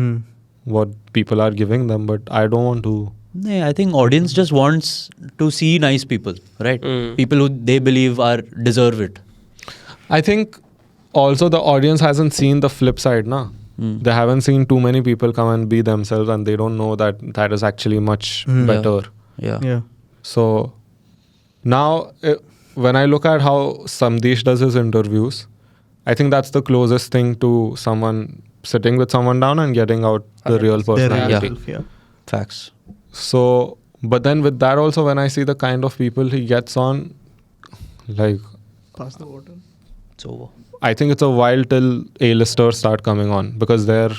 what people are giving them. But I don't want to. No, I think audience just wants to see nice people, right? People who they believe deserve it. I think also the audience hasn't seen the flip side, na. They haven't seen too many people come and be themselves, and they don't know that that is actually much better. Yeah. So now, when I look at how Samdesh does his interviews, I think that's the closest thing to someone sitting with someone down and getting out the real personality. Facts. So, but then with that also, when I see the kind of people he gets on, like, Pass the water. It's over. I think it's a while till A-listers start coming on because they're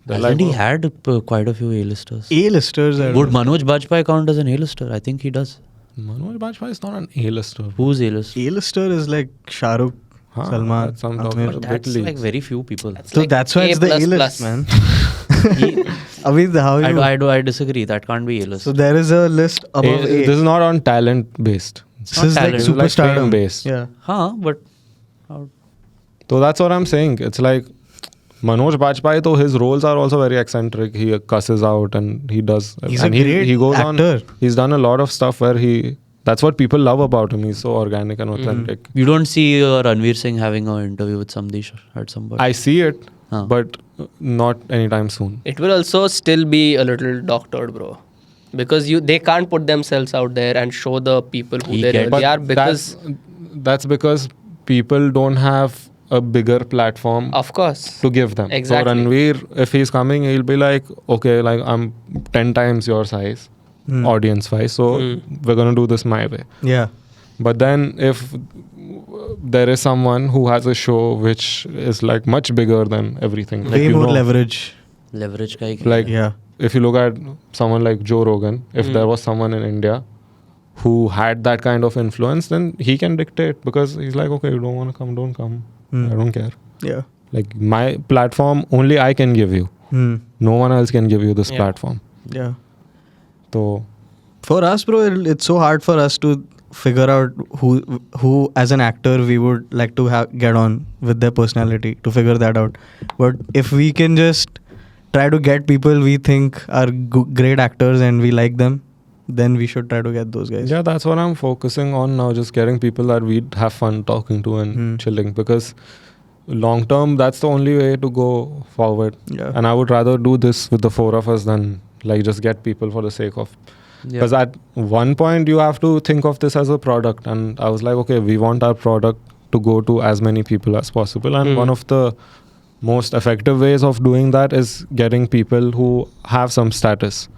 Hasn't like, he had quite a few A-listers? A-listers are... Would Manoj Bajpayee count as an A-lister? I think he does. Manoj Bajpayee is not an A-lister. Who's A-list? A-lister is like Shah Rukh, Salman, that's some Amir. top- That's big like leagues. very few people. So that's why it's the A-list, man. Abhi, how you... I disagree. That can't be A-list. So there is a list above A. This is not on talent based. This is like talent. It's like superstardom. fame based. Yeah. But So that's what I'm saying. It's like Manoj Bajpayee, though his roles are also very eccentric. He cusses out and he does. He's and a great he goes actor. on. He's done a lot of stuff where that's what people love about him. He's so organic and authentic. you don't see Ranveer Singh having an interview with Samdesh at some point. I see it, Huh. but not anytime soon. It will also still be a little doctored, bro. Because they can't put themselves out there and show the people who they really are, because that's because people don't have a bigger platform of course to give them. Exactly. So Ranveer, if he's coming, he'll be like, okay, like I'm 10 times your size, audience wise, so we're gonna do this my way. Yeah. But then if there is someone who has a show which is like much bigger than everything, like, Way you more know, leverage. Leverage ka hi like Yeah. if you look at someone like Joe Rogan, if there was someone in India who had that kind of influence, then he can dictate, because he's like, okay, you don't want to come, don't come. I don't care. Yeah. Like my platform, only I can give you. No one else can give you this platform. Yeah. So For us, bro, it's so hard for us to figure out who as an actor we would like to get on with their personality, to figure that out. But if we can just try to get people we think are great actors and we like them, then we should try to get those guys. yeah, that's what I'm focusing on now, just getting people that we'd have fun talking to and chilling, because long term, that's the only way to go forward. Yeah. And I would rather do this with the four of us than like just get people for the sake of. Because at one point you have to think of this as a product, and I was like, okay, we want our product to go to as many people as possible, and one of the most effective ways of doing that is getting people who have some status,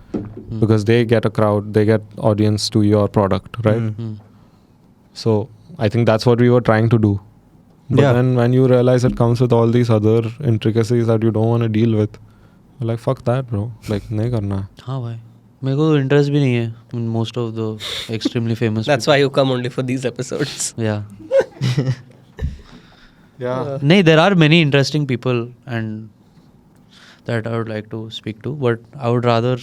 because they get a crowd, they get audience to your product, right? So I think that's what we were trying to do. But then when you realize it comes with all these other intricacies that you don't want to deal with, you're like, fuck that, bro. Like, nahi karna hai. हाँ भाई, मेरे को interest भी नहीं है in most of the extremely famous. that's why you come only for these episodes. Yeah. Yeah. No, there are many interesting people and that I would like to speak to, but I would rather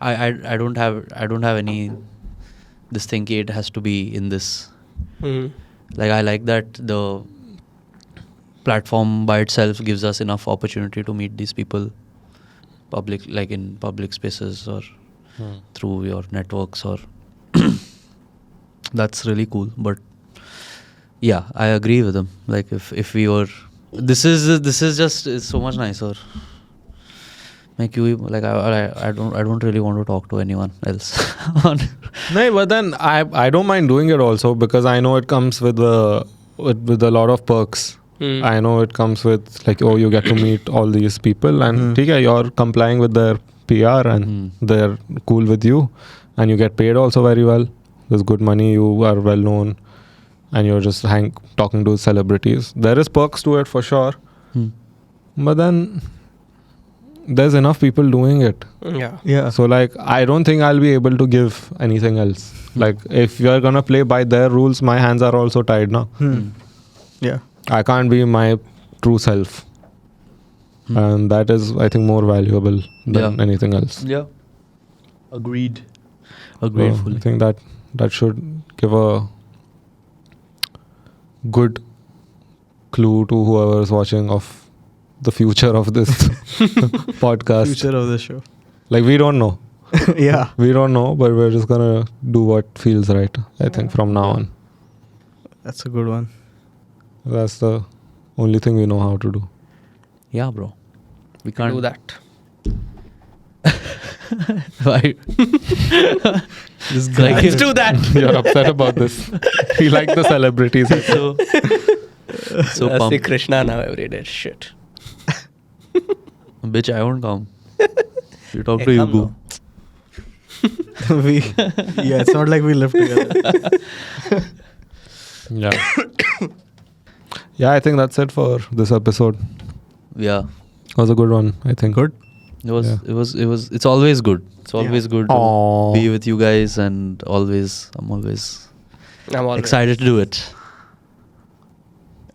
I don't have any this thing ki it has to be in this. Like I like that the platform by itself gives us enough opportunity to meet these people in public spaces or through your networks, or that's really cool. But yeah, I agree with him. Like if we were, this is just it's so much nicer. Like I don't really want to talk to anyone else. No, but then I don't mind doing it also, because I know it comes with a lot of perks. I know it comes with like, oh, you get to meet all these people, and you're complying with their PR and they're cool with you, and you get paid also very well. There's good money, you are well known, and you're just talking to celebrities. There is perks to it for sure, but then there's enough people doing it. Yeah. So like, I don't think I'll be able to give anything else. Like, if you're gonna play by their rules, my hands are also tied now. Yeah. I can't be my true self. And that is, I think, more valuable than anything else. Yeah. Agreed. So I think that should give a good clue to whoever is watching of the future of this podcast. Future of the show. Like, we don't know. Yeah. We don't know, but we're just gonna do what feels right, I think, from now on. That's a good one. That's the only thing we know how to do. Yeah, bro. We can't Do that. Why? Let's do that. You're upset about this. You like the celebrities. so I see pumped. Krishna now every day. Shit. Bitch, I won't come. You talk Hey, to come Yugu. Yeah, it's not like we live together. Yeah. Yeah, I think that's it for this episode. Yeah. It was a good one, I think. Good. It was. Yeah. It's always good. It's always good to Aww. be with you guys, and I'm always I'm always excited to do it.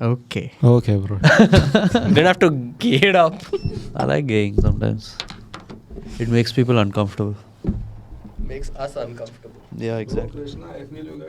Okay. Okay, bro. Didn't have to get up. I like gaying sometimes. It makes people uncomfortable. Makes us uncomfortable. Yeah, exactly. Krishna, I feel you